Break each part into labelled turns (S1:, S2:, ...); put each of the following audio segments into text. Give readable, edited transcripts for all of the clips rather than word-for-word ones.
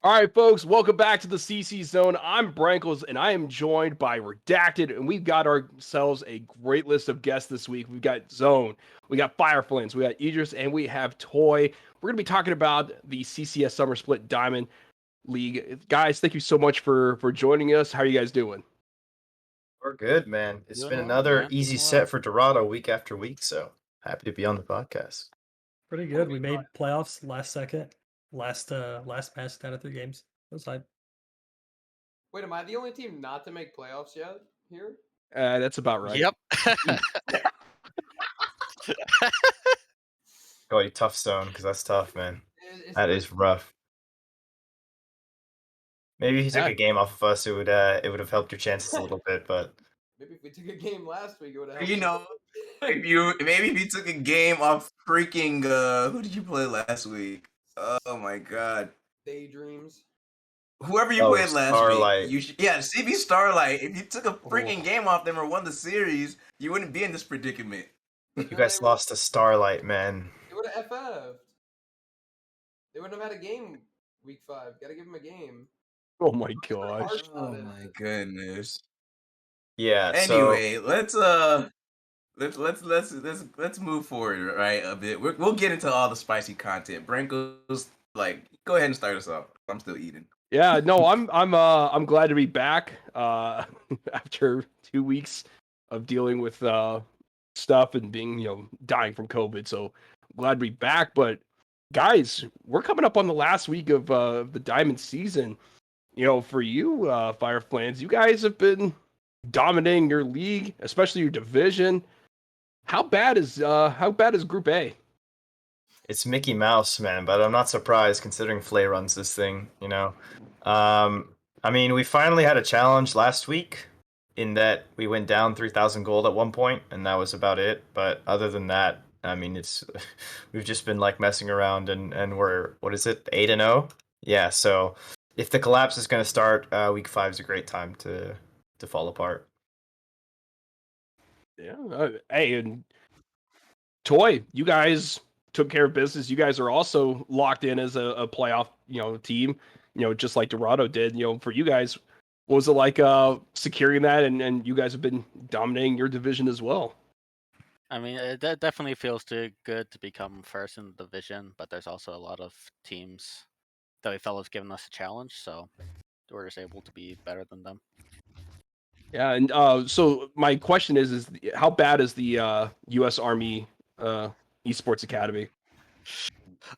S1: All right, folks, welcome back to the CC Zone. I'm Brankles, and I am joined by Redacted, and we've got ourselves a great list of guests this week. We've got Zone, we got fireflanz, we got Idrees, and we have Toy. We're going to be talking about the CCS Summer Split Diamond League. Guys, thank you so much for joining us. How are you guys doing?
S2: We're good, man. It's
S3: Doing
S2: been
S3: well,
S2: another
S3: man.
S2: easy
S3: Doing well.
S2: set for Dorado week after week, so happy to be on the podcast.
S4: Pretty
S5: What
S4: good.
S5: we
S4: We
S5: got?
S4: made playoffs last second. Last match out of 3 games. It was hype.
S5: Wait, am I the only team not to make playoffs yet here?
S1: That's about right.
S3: Yep.
S2: Go you tough zone because that's tough, man.
S5: It's
S2: That
S5: pretty-
S2: is rough. Maybe if you took
S1: Yeah.
S2: a game off of us, it would have helped your chances a little bit, but
S5: Maybe if we took a game last week, it would have helped.
S6: You know, if you took a game off freaking who did you play last week? Oh my god.
S5: Daydreams.
S6: Whoever you
S2: Oh,
S6: played last
S2: Starlight.
S6: week, CB Starlight. If you took a freaking game off them or won the series, you wouldn't be in this predicament.
S2: you guys lost to Starlight, man.
S5: They would have FF'd. They wouldn't have had a game week 5. Gotta give them a game.
S1: Oh my gosh.
S5: Harsh
S6: Oh
S5: about it.
S6: my goodness.
S2: Yeah.
S6: Anyway, let's move forward right a bit. We'll get into all the spicy content. Branko's go ahead and start us off. I'm still eating.
S1: Yeah, no, I'm glad to be back after 2 weeks of dealing with stuff and being dying from COVID. So glad to be back. But guys, we're coming up on the last week of the Diamond season. For you, fireflanz, you guys have been dominating your league, especially your division. How bad is Group A?
S2: It's Mickey Mouse, man, but I'm not surprised considering Flay runs this thing, I mean, we finally had a challenge last week in that we went down 3,000 gold at one point, and that was about it. But other than that, I mean, we've just been messing around, and we're, what is it, 8-0? Yeah, so if the collapse is going to start, week 5 is a great time to fall apart.
S1: Yeah, hey, and Toy, you guys took care of business. You guys are also locked in as a playoff, team, just like Dorado did. For you guys, what was it like securing that? And you guys have been dominating your division as well.
S3: I mean, it definitely feels good to become first in the division, but there's also a lot of teams that we felt have given us a challenge, so we're just able to be better than them.
S1: Yeah, and so my question is how bad is the U.S. Army Esports Academy?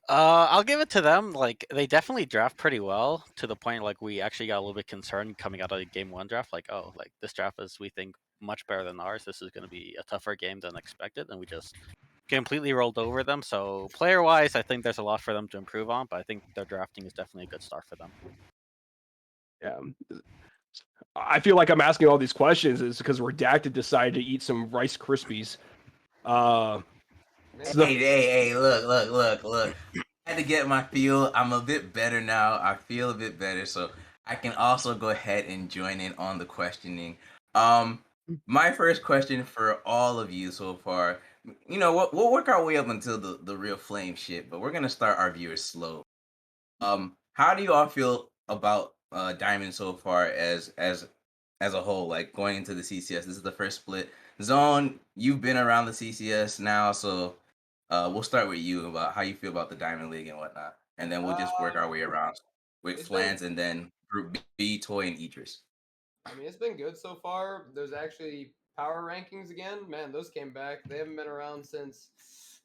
S3: I'll give it to them. They definitely draft pretty well to the point we actually got a little bit concerned coming out of the game 1 draft. This draft is, we think, much better than ours. This is going to be a tougher game than expected, and we just completely rolled over them. So player wise, I think there's a lot for them to improve on, but I think their drafting is definitely a good start for them.
S1: Yeah, I feel like I'm asking all these questions is because Redacted decided to eat some Rice Krispies.
S6: Hey, look. I had to get my feel. I'm a bit better now. I feel a bit better, so I can also go ahead and join in on the questioning. My first question for all of you so far, we'll work our way up until the real flame shit, but we're gonna start our viewers slow. How do you all feel about Diamond so far as a whole, going into the CCS? This is the first split. Zone, you've been around the CCS now, so we'll start with you about how you feel about the Diamond League and whatnot, and then we'll just work our way around with Flans and then Group B, Toy, and Idrees.
S5: I mean, it's been good so far. There's actually power rankings again. Man, those came back. They haven't been around since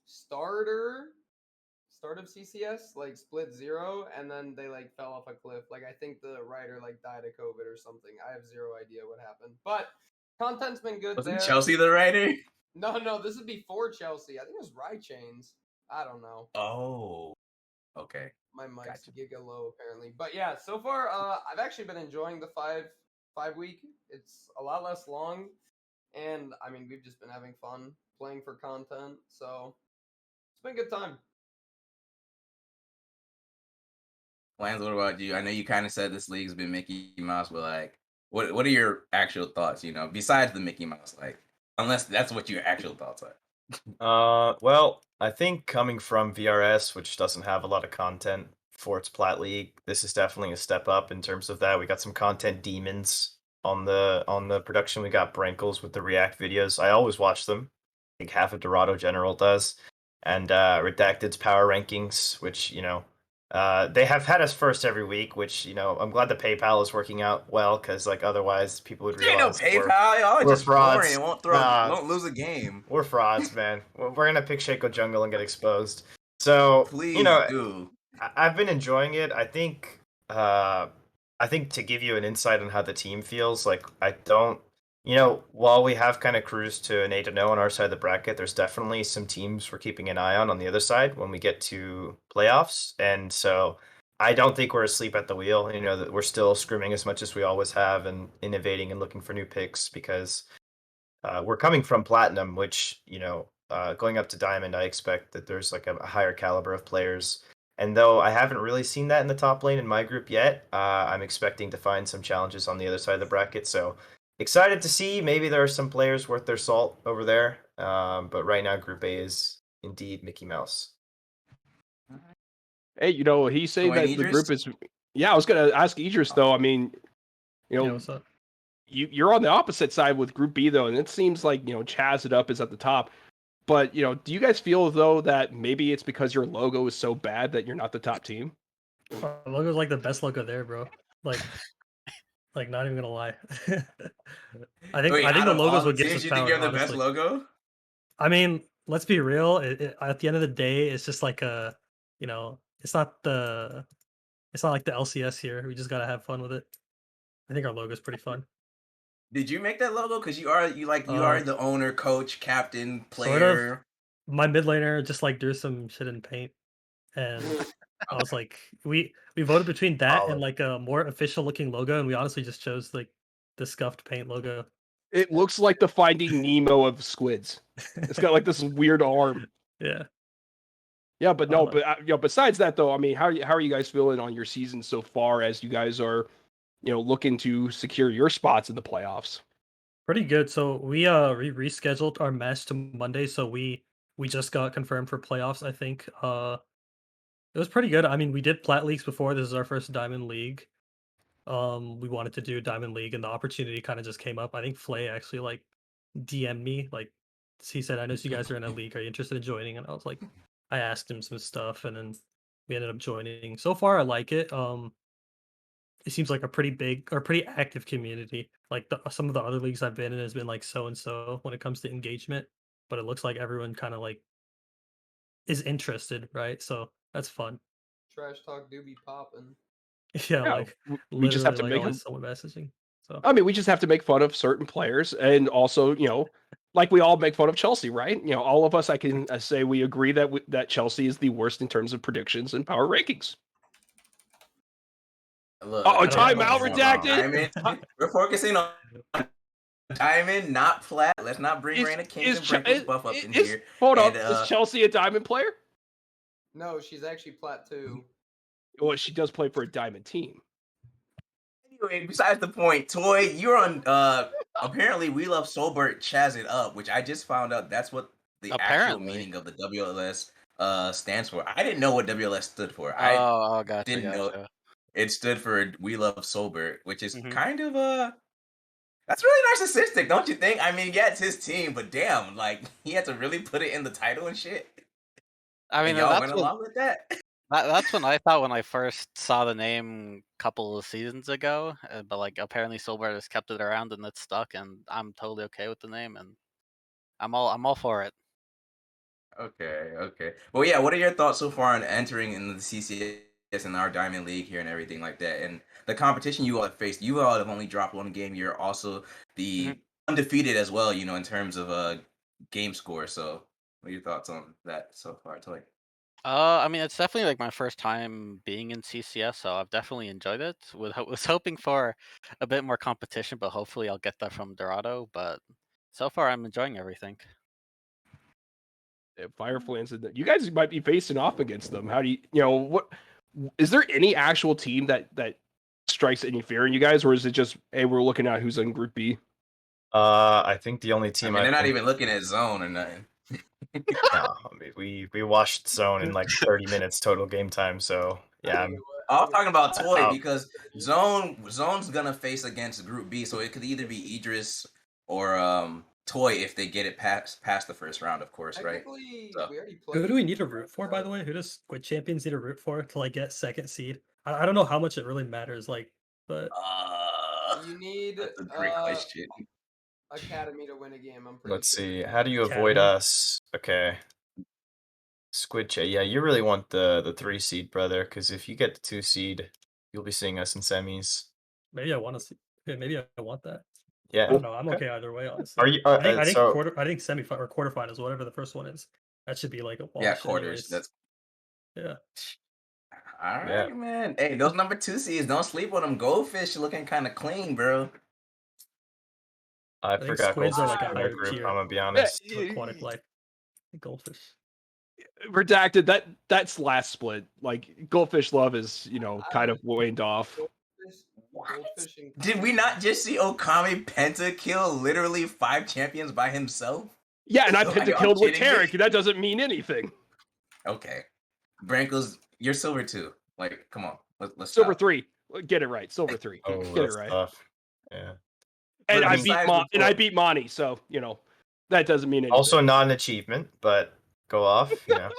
S5: start of CCS, split 0, and then they fell off a cliff. I think the writer died of COVID or something. I have zero idea what happened. But content's been good there.
S6: Wasn't Chelsea the writer?
S5: No, this is before Chelsea. I think it was Rye Chains. I don't know.
S6: Oh, okay.
S5: My mic's giga low apparently. But yeah, so far I've actually been enjoying the five week. It's a lot less long, and I mean we've just been having fun playing for content. So it's been a good time.
S6: Flans, what about you? I know you kind of said this league's been Mickey Mouse, but what are your actual thoughts? Besides the Mickey Mouse, unless that's what your actual thoughts are.
S2: Well, I think coming from VRS, which doesn't have a lot of content for its Plat League. This is definitely a step up in terms of that. We got some content demons on the production. We got Brankles with the React videos. I always watch them. I think half of Dorado General does. And Redacted's power rankings, which, they have had us first every week, which, I'm glad the PayPal is working out well, because like otherwise people would
S6: Ain't no
S2: realize
S6: PayPal. Y'all
S2: we're
S6: just boring
S2: frauds.
S6: and won't
S2: Nah.
S6: won't lose a game.
S2: We're frauds, man. We're gonna pick Shaco Jungle and get exposed. So
S6: Please do.
S2: I've been enjoying it. I think to give you an insight on how the team feels, like I don't, while we have kind of cruised to an 8-0 on our side of the bracket, there's definitely some teams we're keeping an eye on the other side when we get to playoffs, and so I don't think we're asleep at the wheel. That we're still scrimming as much as we always have and innovating and looking for new picks because we're coming from Platinum, which, going up to Diamond, I expect that there's like a higher caliber of players. And though I haven't really seen that in the top lane in my group yet, I'm expecting to find some challenges on the other side of the bracket. So excited to see. Maybe there are some players worth their salt over there. But right now, Group A is indeed Mickey Mouse.
S1: Hey, he's saying that the
S6: Idrees?
S1: group is. Yeah, I was gonna ask Idrees though. I mean,
S4: Yeah, what's up?
S1: you're on the opposite side with Group B though, and it seems like Chaz It Up is at the top. But do you guys feel though that maybe it's because your logo is so bad that you're not the top team?
S4: Our logo's like the best logo there, bro. Like not even gonna lie. I think the logos would get us
S6: you
S4: power.
S6: think you're the
S4: honestly.
S6: best logo?
S4: I mean, let's be real. At the end of the day, it's just like it's not like the LCS here. We just gotta have fun with it. I think our logo's pretty fun.
S6: Did you make that logo? Because you are the owner, coach, captain, player.
S4: Sort of. My mid laner just like drew some shit in paint, and I was like, we voted between that and like a more official looking logo, and we honestly just chose like the scuffed paint logo.
S1: It looks like the Finding Nemo of squids. It's got like this weird arm.
S4: Yeah.
S1: Yeah, but no, but besides that though, I mean, how are you guys feeling on your season so far as you guys are, looking to secure your spots in the playoffs?
S4: Pretty good. So we rescheduled our match to Monday, so we just got confirmed for playoffs. I think it was pretty good. I mean, we did Plat Leagues before. This is our first Diamond League. We wanted to do Diamond League, and the opportunity kind of just came up. I think Flay actually like DM'd me, like he said, "I know you guys are in a league. Are you interested in joining?" And I was like, I asked him some stuff, and then we ended up joining. So far, I like it. It seems like a pretty big or pretty active community. Like some of the other leagues I've been in has been like so and so when it comes to engagement, but it looks like everyone kind of like is interested, right? So that's fun.
S5: Trash talk do be popping.
S4: Yeah,
S1: Yeah,
S4: like
S1: we just have to
S4: like
S1: make
S4: always
S1: them.
S4: someone messaging. So
S1: I mean, we just have to make fun of certain players, and also, like we all make fun of Chelsea, right? All of us, I can say we agree that that Chelsea is the worst in terms of predictions and power rankings.
S6: Look,
S1: timeout, Redacted.
S6: We're focusing on Diamond, not Plat. Let's not bring Reign of Kings and Brankles buff up in here.
S1: Hold up, is Chelsea a Diamond player?
S5: No, she's actually Plat 2.
S1: Well, she does play for a Diamond team.
S6: Anyway, besides the point, Toy, you're on apparently We Love Solbert Chaz It Up, which I just found out that's what the actual meaning of the WLS stands for. I didn't know what WLS stood for. I didn't know it stood for We Love Solbert, which is kind of that's really narcissistic, don't you think? I mean, yeah, it's his team, but damn, like he had to really put it in the title and shit.
S3: I mean,
S6: y'all went along with that.
S3: That's when I thought when I first saw the name a couple of seasons ago. But like apparently Solbert has kept it around and it's stuck, and I'm totally okay with the name, and I'm all for it.
S6: Okay. Well, yeah. What are your thoughts so far on entering in the CCS and our Diamond League here and everything like that, and the competition you all have faced? You all have only dropped one game. You're also the undefeated as well, in terms of game score. So, what are your thoughts on that so far, Toy?
S3: I mean, it's definitely like my first time being in CCS, so I've definitely enjoyed it. Was hoping for a bit more competition, but hopefully I'll get that from Dorado. But so far, I'm enjoying everything.
S1: fireflanz, you guys might be facing off against them. How do what is there any actual team that strikes any fear in you guys, or is it just, hey, we're looking at who's in Group B?
S2: I think the only team
S6: they're not even looking at Zone or nothing.
S2: No, I mean, we watched Zone in like 30 minutes total game time, so Yeah,
S6: I was talking about Toy
S2: Oh.
S6: because Zone's gonna face against Group B, so it could either be Idris or Toy if they get it past the first round, of course, right?
S5: Technically,
S6: So-
S5: we already played.
S4: Who do we need to root for, by the way? Who does Squid Champions need to root for to like get second seed? I don't know how much it really matters, like, but
S5: You need
S6: That's a great question.
S5: Academy to win a game. I'm pretty
S2: let's
S5: sure.
S2: see. How do you avoid
S4: Academy?
S2: us? Okay. Yeah, you really want the 3 seed, brother, because if you get the 2 seed, you'll be seeing us in semis.
S4: maybe I want to see. Yeah, maybe I want that.
S2: Yeah.
S4: I don't know. I'm
S2: Okay.
S4: okay either way, honestly.
S2: Are you?
S4: I think
S2: So
S4: I think semifinal or quarterfinals, whatever the first one is, that should be like a wash.
S6: Yeah, quarters.
S4: anyways.
S6: That's
S4: Yeah.
S6: all
S2: Yeah.
S6: right, man. Hey, those number 2 seeds, don't sleep on them. Goldfish looking kind of clean, bro.
S2: I
S4: think
S2: forgot
S4: squids are like a
S2: Goldfish in our
S4: higher
S2: group.
S4: tier.
S2: I'm gonna be honest.
S4: Aquatic life. Goldfish.
S1: Redacted. That's last split. Like Goldfish Love is kind of waned off.
S5: Goldfish and
S6: Did we not just see Okami pentakill literally 5 champions by himself?
S1: Yeah, and I
S6: Are y'all
S1: pentakilled with
S6: kidding me?
S1: Tarek. That doesn't mean anything.
S6: Okay. Brankles, you're silver 2. Like, come on. Let's
S1: Silver
S6: stop.
S1: 3. Get it right. Silver 3.
S2: Oh,
S1: Get
S2: that's
S1: it right.
S2: tough. Yeah.
S1: And
S6: But
S1: I
S6: besides
S1: beat I beat Monty, so that doesn't mean anything.
S2: Also not an achievement, but go off. I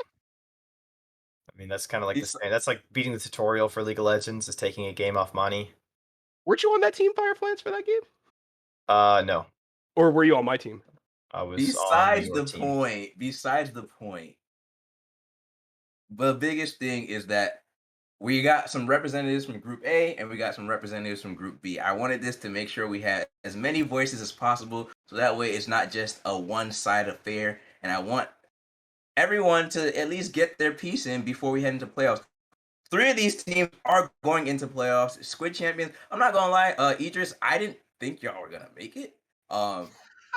S2: mean, that's kind of like the
S6: Bes-
S2: same. That's like beating the tutorial for League of Legends is taking a game off Money.
S1: Weren't you on that team, fireflanz, for that game?
S2: No,
S1: Or were you on my team?
S2: I was
S6: Besides
S2: on
S6: the
S2: your team.
S6: point, the biggest thing is that we got some representatives from Group A and we got some representatives from Group B. I wanted this to make sure we had as many voices as possible, so that way it's not just a one-side affair. And I want everyone to at least get their piece in before we head into playoffs. 3 of these teams are going into playoffs. Squid Champions. I'm not gonna lie, Idris, I didn't think y'all were gonna make it.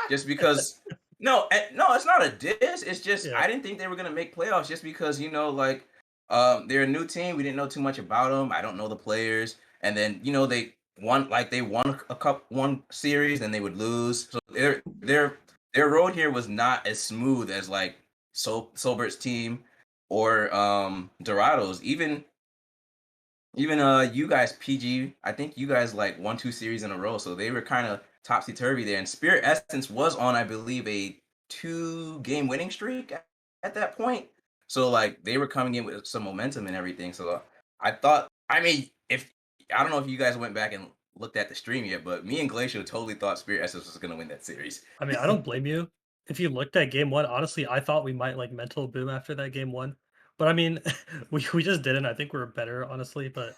S6: Just because no, it's not a diss. It's just
S4: Yeah.
S6: I didn't think they were gonna make playoffs just because they're a new team. We didn't know too much about them. I don't know the players, and then they won one series, then they would lose. So their road here was not as smooth as like Solbert's team or Dorado's. Even you guys, PG, I think you guys like won 2 series in a row, so they were kind of topsy-turvy there. And Spirit Essence was on, I believe, a 2-game winning streak at that point. So like they were coming in with some momentum and everything. So I don't know if you guys went back and looked at the stream yet, but me and Glacier totally thought Spirit Essence was gonna win that series.
S4: I mean, I don't blame you. If you looked at game 1, honestly, I thought we might like mental boom after that game 1. But I mean, we just didn't. I think we were better, honestly. But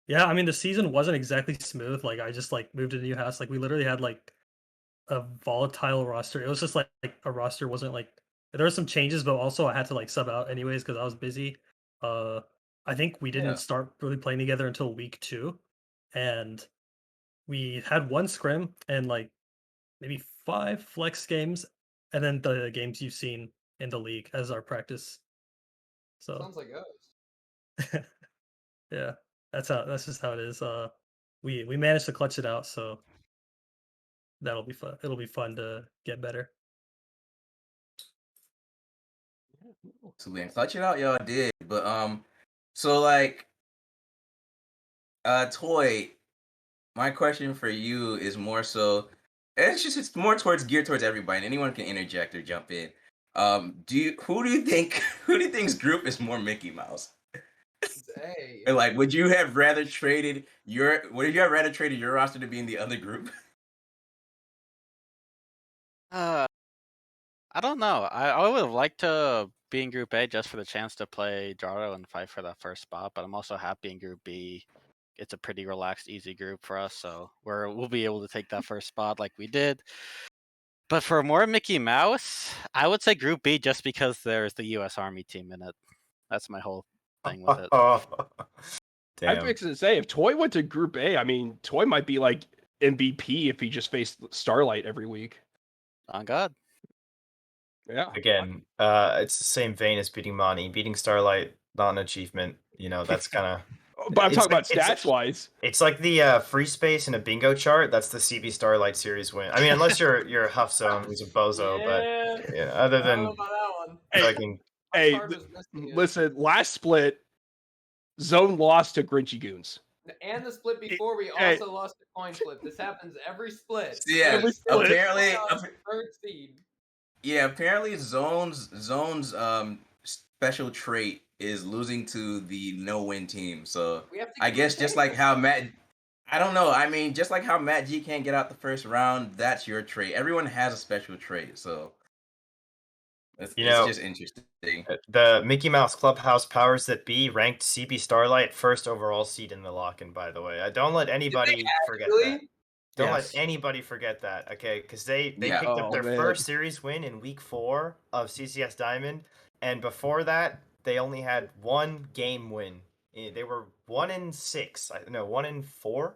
S4: yeah, I mean, the season wasn't exactly smooth. Like I just like moved to a new house. Like we literally had like a volatile roster. It was just like a roster wasn't like there were some changes, but also I had to like sub out anyways because I was busy. I think we didn't
S6: Yeah.
S4: start really playing together until week 2, and we had 1 scrim and like maybe 5 flex games, and then the games you've seen in the league as our practice. So
S5: Sounds like us.
S4: yeah, that's just how it is. We managed to clutch it out, so that'll be fun. It'll be fun to get better.
S6: So then clutch it out, y'all did. But so like Toy, my question for you is more so it's more geared towards everybody, and anyone can interject or jump in. Who do you think's group is more Mickey Mouse?
S5: Hey.
S6: And like, would you have rather traded your roster to be in the other group?
S3: I don't know. I would have liked to be in Group A just for the chance to play Jaro and fight for that first spot, but I'm also happy in Group B. It's a pretty relaxed, easy group for us, so we'll be able to take that first spot like we did. But for more Mickey Mouse, I would say Group B just because there's the U.S. Army team in it. That's my whole thing with it.
S1: I'm
S2: Damn.
S1: fixing to say, if Toy went to Group A, I mean, Toy might be like MVP if he just faced Starlight every week.
S3: On God.
S1: Yeah.
S2: Again, it's the same vein as beating Monty. Beating Starlight, not an achievement. That's kind of.
S1: But I'm
S2: It's
S1: talking
S2: like-
S1: about
S2: it's-
S1: stats-wise.
S2: It's like the free space in a bingo chart. That's the CB Starlight series win. I mean, unless you're HuffZone, who's a bozo.
S5: Yeah.
S2: But yeah, other
S5: I don't know
S2: than
S5: about that one.
S1: Hey,
S2: fucking
S1: Hey,
S5: Card was missing it.
S1: listen, last split, Zone lost to Grinchy Goons.
S5: And the split before, we
S1: Hey.
S5: also lost the coin flip. This happens every split.
S6: Yeah,
S1: Every split.
S6: apparently,
S5: Third seed.
S6: yeah, apparently Zone's special trait is losing to the no-win team. So
S5: We have to
S6: I
S5: give him
S6: guess just like how I don't know. I mean, just like how Matt G can't get out the first round, that's your trait. Everyone has a special trait, so it's just interesting.
S2: The Mickey Mouse Clubhouse powers that be ranked CB Starlight first overall seed in the lock-in. By the way, don't let anybody forget that. Don't let anybody forget that, okay? Because they picked up their first series win in week 4 of CCS Diamond, and before that, they only had 1 game win. They were 1-6. No, 1-4.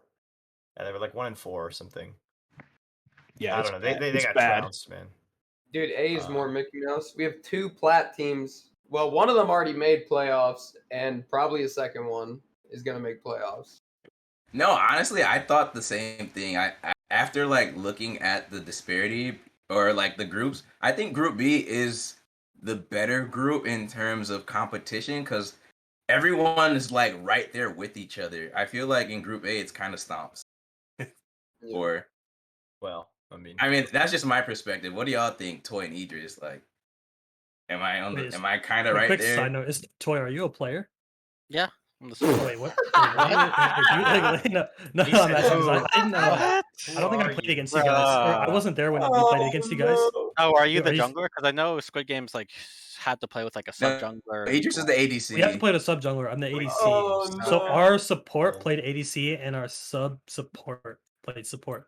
S2: Yeah, they were like 1-4 or something.
S1: Yeah,
S2: I don't know. They got
S1: bad.
S2: trounced, man.
S5: Dude, A is more Mickey Mouse. We have 2 plat teams. Well, one of them already made playoffs, and probably a second one is gonna make playoffs.
S6: No, honestly, I thought the same thing. I after like looking at the disparity or like the groups, I think Group B is the better group in terms of competition because everyone is like right there with each other. I feel like in Group A, it's kind of stomps.
S5: Yeah.
S6: Or,
S2: Well, I
S6: mean, that's just my perspective. What do y'all think, Toy and Idris? Like, am I kind of right
S4: quick
S6: there?
S4: side note: Toy, are you a player?
S3: Yeah. I'm the
S4: Oh, wait, what? No, I'm asking 'cause I didn't. I don't think I played against you guys. Or I wasn't there when we played against you guys.
S5: no.
S3: Oh, are you the
S4: Are you-
S3: jungler? Because I know Squid Games like had to play with like a sub jungler.
S6: Idris is the ADC.
S4: We have to play the sub jungler. I'm the ADC.
S5: Oh,
S4: So
S5: no.
S4: our support played ADC, and our sub support played support.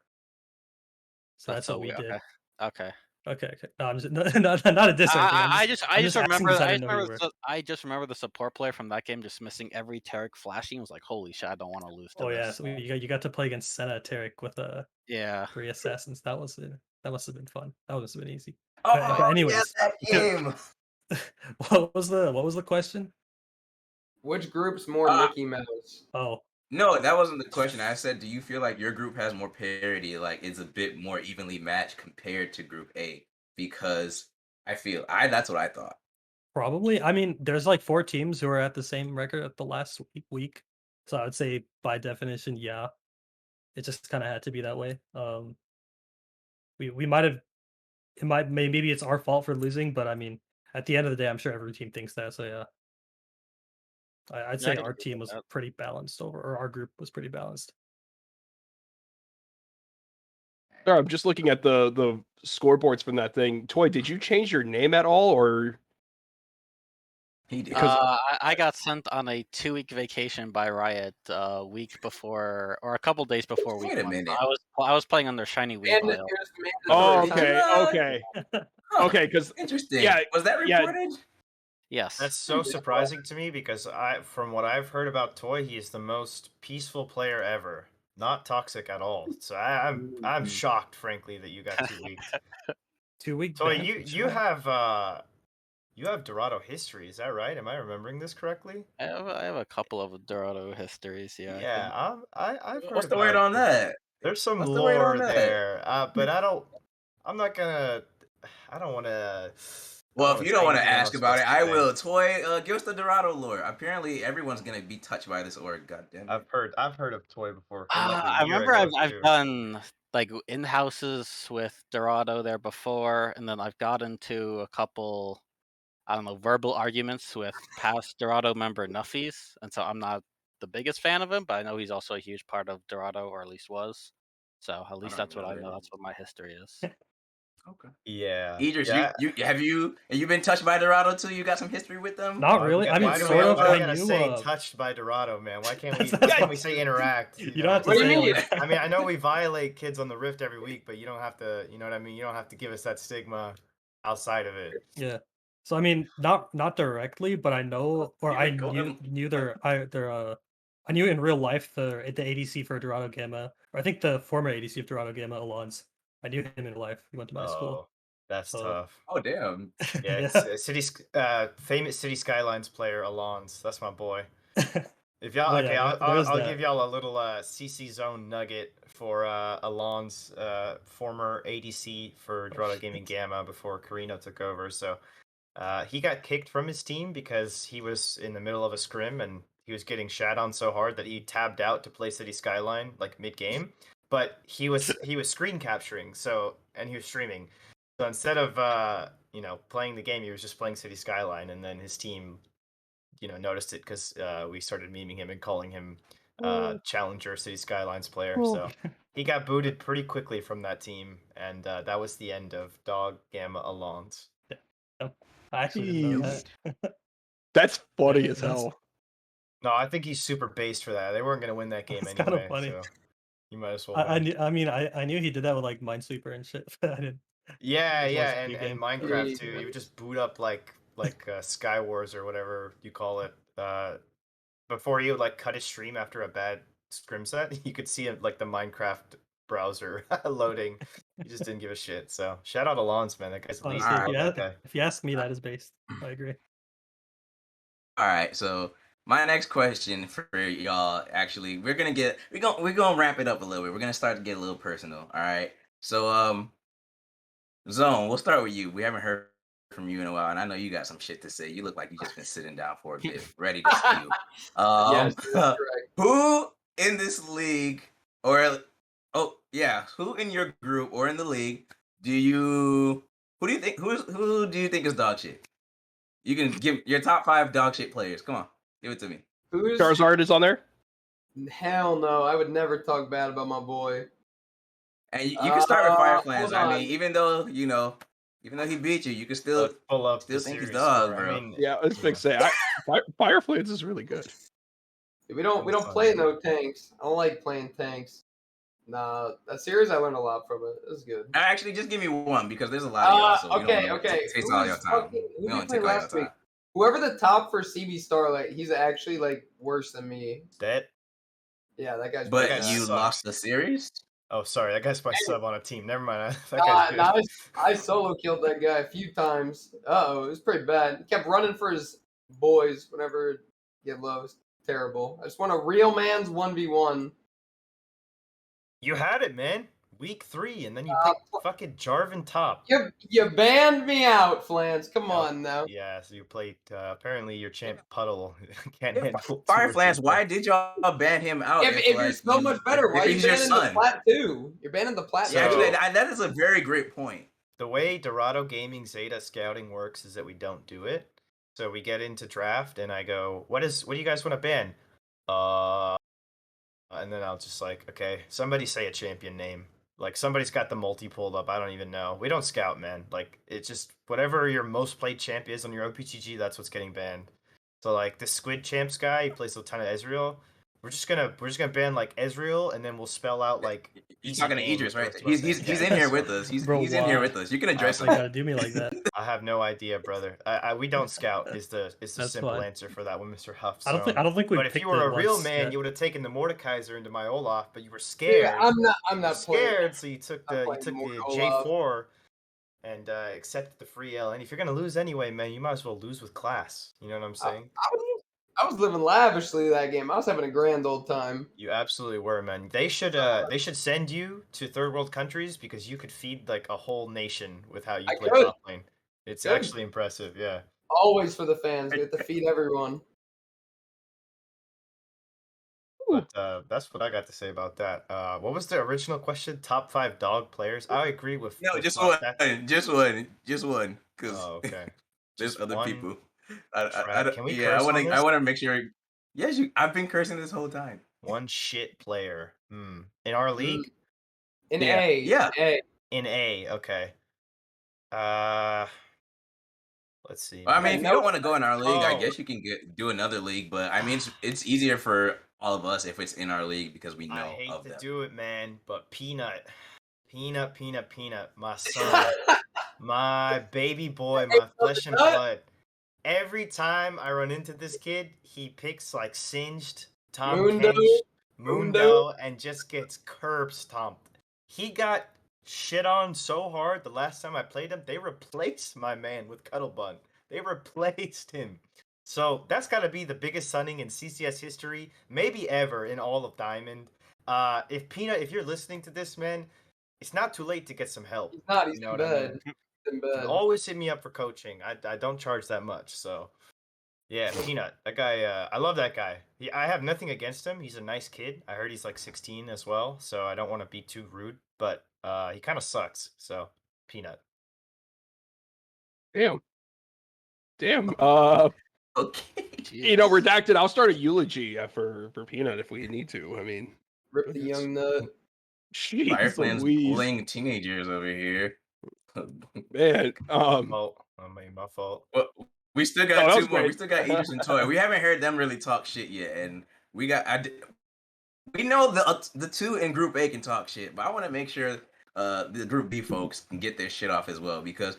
S4: So that's what we did.
S3: Okay.
S4: Okay. No, I'm just, not a diss or anything.
S3: I
S4: I'm
S3: just
S4: asking
S3: remember
S4: 'cause I didn't know who you were.
S3: I just remember the support player from that game just missing every Taric flashing. I was like, holy shit, I don't want to lose to
S4: Oh yeah,
S3: this.
S4: so you got to play against Senna Taric with 3 assassins. That must have been fun. That must have been easy.
S6: Oh,
S4: But anyways,
S6: yes, that game.
S4: what was the question?
S5: Which group's more Mickey Mouse?
S4: Oh,
S6: No, that wasn't the question. I said, do you feel like your group has more parity, like it's a bit more evenly matched compared to Group A? Because that's what I thought.
S4: probably. I mean, there's like 4 teams who are at the same record at the last week. So I would say by definition, yeah. It just kind of had to be that way. We might have maybe it's our fault for losing, but I mean, at the end of the day, I'm sure every team thinks that. So yeah. I'd say our team was pretty balanced or our group was pretty balanced.
S1: Sorry, I'm just looking at the scoreboards from that thing. Toy, did you change your name at all, or?
S6: He did.
S3: I got sent on a 2-week vacation by Riot a week before or a couple days before week
S6: Wait a
S3: 1.
S6: minute.
S3: I was playing under Shiny Weevil.
S1: Oh,
S5: Mandatory
S1: okay. Okay, because
S6: Interesting.
S1: yeah,
S6: Was that
S1: yeah.
S6: reported?
S3: Yes.
S2: That's so surprising to me because from what I've heard about Toy, he is the most peaceful player ever. Not toxic at all. So I'm shocked, frankly, that you got 2 weeks.
S4: 2 week.
S2: Toy, you have Dorado history, is that right? Am I remembering this correctly?
S3: I have a couple of Dorado histories. Yeah.
S2: Yeah, I've heard.
S6: What's the word on that?
S2: There's some
S6: What's the word
S2: lore
S6: on that?
S2: there, but I don't want to.
S6: Well, if you don't want to ask about it, I will. Toy, give us the Dorado lore. Apparently, everyone's gonna be touched by this org. God damn it.
S2: I've heard of Toy before. From like
S3: I remember I've done like in houses with Dorado there before, and then I've got into a couple, I don't know, verbal arguments with past Dorado member Nuffies, and so I'm not the biggest fan of him, but I know he's also a huge part of Dorado, or at least was. So at least that's what I know. That's what my history is.
S6: Okay.
S2: Yeah.
S6: Idris,
S2: yeah.
S6: you been touched by Dorado too? You got some history with them?
S4: Not really. I mean,
S2: Why
S4: sort of.
S2: I
S4: I knew.
S2: Say touched by Dorado, man. Why can't we say interact?
S4: You don't have to
S5: What do
S4: say.
S5: you mean?
S2: I mean, I know we violate kids on the Rift every week, but you don't have to. You know what I mean? You don't have to give us that stigma outside of it.
S4: Yeah. So I mean, not directly, but I know, or I knew I knew in real life the ADC for Dorado Gamma, or I think the former ADC of Dorado Gamma, Alonz. I knew him in real life. He went to my school.
S2: That's tough.
S6: Oh damn.
S2: Yeah, it's famous City Skylines player Alonz. That's my boy. If y'all okay, I'll give y'all a little CC zone nugget for Alon's former ADC for Dorado Gaming Gamma before Carino took over. So he got kicked from his team because he was in the middle of a scrim and he was getting shat on so hard that he tabbed out to play City Skyline like mid game. But he was screen capturing, and he was streaming. So instead of playing the game, he was just playing City Skyline, and then his team noticed it because we started memeing him and calling him Challenger City Skylines player. So he got booted pretty quickly from that team, and that was the end of Dog Gamma Alons.
S4: I actually didn't know that.
S1: That's funny
S4: Yeah,
S1: as
S4: that's-
S1: hell.
S2: No, I think he's super based for that. They weren't gonna win that game
S4: That's kinda
S2: anyway,
S4: funny.
S2: so you might as well.
S4: I
S2: win.
S4: knew. I mean, I knew he did that with like Minesweeper and shit. But I didn't.
S2: Yeah,
S4: Just
S2: yeah,
S4: watched
S2: and
S4: the game.
S2: Minecraft too. You would just boot up like Sky Wars or whatever you call it. Before he would like cut his stream after a bad scrim set, you could see like the Minecraft browser loading. He just didn't give a shit. So shout out to Lons, man. That guy's elite.
S4: Honestly,
S2: I love that guy.
S4: if you ask me, that is based. I agree.
S6: All right, so my next question for y'all, actually, we're gonna wrap it up a little bit. We're gonna start to get a little personal. All right, so Zone, we'll start with you. We haven't heard from you in a while, and I know you got some shit to say. You look like you just been sitting down for a bit, ready to spew.
S5: Yes, that's correct.
S6: Who in this league, who in your group or in the league who do you think is dog shit? You can give your top 5 dog shit players. Come on, give it to me.
S5: Who's
S1: Charizard is on there.
S5: Hell no, I would never talk bad about my boy.
S6: And you can start with fireflanz.
S5: hold
S6: I
S5: on.
S6: mean, even though he beat you, you can still
S2: Let's pull up
S6: still
S2: the
S6: think he's
S2: series
S6: dog,
S2: score.
S6: bro.
S2: I mean,
S1: Yeah, let's fix it. Fireflanz is really good.
S5: We don't play no tanks. I don't like playing tanks. Nah, that series I learned a lot from it. It was good.
S6: Actually, just give me one because there's a lot of y'all. So
S5: Okay.
S6: we don't take
S5: Who
S6: all
S5: was
S6: your time.
S5: fucking- who
S6: We
S5: did
S6: don't
S5: we play
S6: take all your
S5: last week?
S6: time.
S5: Whoever the top for CB Starlight, he's actually like worse than me.
S2: that.
S5: Yeah, that guy's.
S6: But
S5: pretty
S2: guy
S6: you
S5: bad.
S2: sucks.
S6: lost the series.
S2: Oh, sorry, that guy's my sub on a team. Never mind. That guy's good.
S5: Nah, I solo killed that guy a few times. It was pretty bad. He kept running for his boys whenever he get low. It's terrible. I just want a real man's 1v1.
S2: You had it, man. Week 3, and then you
S5: Uh,
S2: picked fucking Jarvan top.
S5: You banned me out, Flans. Come on now.
S2: Yeah, so you played. Apparently, your champ Puddle can't handle.
S6: Fireflanz, why did y'all ban him out?
S5: If you're so much better, why are you
S6: he's your
S5: banning the
S6: son?
S5: plat too? You're banning the plat.
S6: Yeah,
S2: So-
S6: actually, that is a very great point.
S2: The way Dorado Gaming Zeta scouting works is that we don't do it. So we get into draft, and I go, "What do you guys want to ban?" And then I'll just like, okay, somebody say a champion name. Like somebody's got the multi pulled up. I don't even know. We don't scout, man. Like it's just whatever your most played champ is on your OPGG, that's what's getting banned. So like the Squid Champs guy, he plays a ton of Ezreal. We're just gonna ban like Ezreal, and then we'll spell out like.
S6: He's
S2: easy
S6: talking to
S2: game
S6: Idrees,
S2: with
S6: right?
S2: the rest of
S6: He's
S2: us.
S6: in here with us. He's
S4: Bro,
S6: in here
S4: why?
S6: with us. You can address
S4: They
S6: him.
S4: gotta do me like that.
S2: I have no idea, brother. We don't scout. Is the
S4: That's
S2: simple
S4: fine.
S2: answer for that one, Mr. Huff.
S4: I don't think we.
S2: But if
S4: picked
S2: you were
S4: it
S2: a real
S4: once
S2: man,
S4: yet.
S2: you would have taken the Mordekaiser into my Olaf, but you were scared.
S5: Yeah, I'm not playing.
S2: scared, so you took
S5: I'm
S2: the
S5: playing more Olaf.
S2: J4 and accepted the free L. And if you're gonna lose anyway, man, you might as well lose with class. You know what I'm saying?
S5: I was living lavishly that game. I was having a grand old time.
S2: You absolutely were, man. They should send you to third world countries because you could feed like a whole nation with how you
S5: I
S2: play
S5: could.
S2: top lane. It's
S5: Could.
S2: actually impressive, yeah.
S5: Always for the fans. We have to feed everyone.
S2: But that's what I got to say about that. What was the original question? Top 5 dog players? I agree with.
S6: No,
S2: with
S6: just
S2: Flock.
S6: one. Just one. Because
S2: Oh, okay.
S6: there's
S2: Just
S6: other
S2: one
S6: people.
S2: track. Can we
S6: yeah,
S2: curse on
S6: I
S2: this?
S6: want to make sure. Yes, I've been cursing this whole time.
S2: One shit player. In our league?
S5: In
S1: Yeah.
S5: A.
S6: Yeah.
S5: A.
S2: In A, okay. Let's see.
S6: Well, I mean, if you don't want to go in our league, I
S2: Oh.
S6: guess you can do another league. But I mean, it's easier for all of us if it's in our league because we know
S2: I hate
S6: of
S2: to
S6: them.
S2: do it, man, but Peanut, my son, my baby boy, my flesh and blood. Every time I run into this kid, he picks like Singed, Tom
S5: Mundo.
S2: Kench,
S5: Mundo.
S2: Mundo, and just gets curb stomped. He got shit on so hard the last time I played him, they replaced my man with Cuddlebun. They replaced him. So that's got to be the biggest sunning in CCS history, maybe ever in all of Diamond. If Peanut, if you're listening to this, man, it's not too late to get some help.
S5: He's not. He's
S2: You know
S5: in
S2: what I
S5: bed.
S2: mean?
S5: He's in bed.
S2: Always hit me up for coaching. I don't charge that much, so Yeah, Peanut. That guy, I love that guy. I have nothing against him. He's a nice kid. I heard he's like 16 as well, so I don't want to be too rude, but he kind of sucks. So, Peanut.
S1: Damn.
S6: Okay.
S1: Redacted. I'll start a eulogy for Peanut if we need to. I mean,
S5: Rip the young nut.
S1: jeez
S6: Fireflanz
S1: Louise.
S6: bullying teenagers over here.
S1: Man.
S2: Oh, my fault.
S6: Well, we still
S1: Oh,
S6: got
S1: that
S6: two
S1: was
S6: more. We
S1: great.
S6: still got Idrees and Toy. We haven't heard them really talk shit yet, and we know the two in Group A can talk shit, but I want to make sure the Group B folks can get their shit off as well, because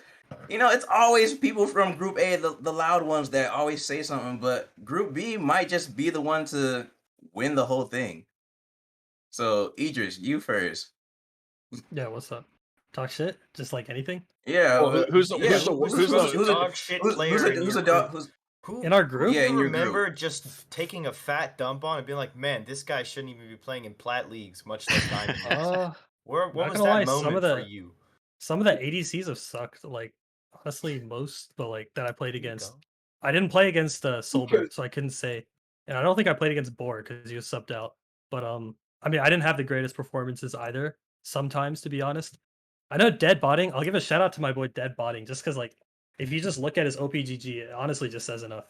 S6: it's always people from Group A, the loud ones, that always say something, but Group B might just be the one to win the whole thing. So Idrees, you first.
S4: Yeah, what's up? Talk shit? Just like anything?
S6: Yeah.
S1: Well, who's the
S2: dog shit player in your group? Who
S4: in our group?
S2: Yeah,
S6: in your
S2: remember
S6: group.
S2: just taking a fat dump on and being like, man, this guy shouldn't even be playing in plat leagues, much like Diamond. What
S4: not
S2: was
S4: gonna
S2: that
S4: lie,
S2: moment for you?
S4: Some of the ADCs have sucked. Like honestly, most, but like that I played
S2: There you
S4: against.
S2: go.
S4: I didn't play against Solberg, so I couldn't say. And I don't think I played against Boar because he was subbed out. But I mean, I didn't have the greatest performances either. Sometimes, to be honest, I know Dead Botting. I'll give a shout out to my boy Dead Botting, just because like if you just look at his OPGG, it honestly just says enough.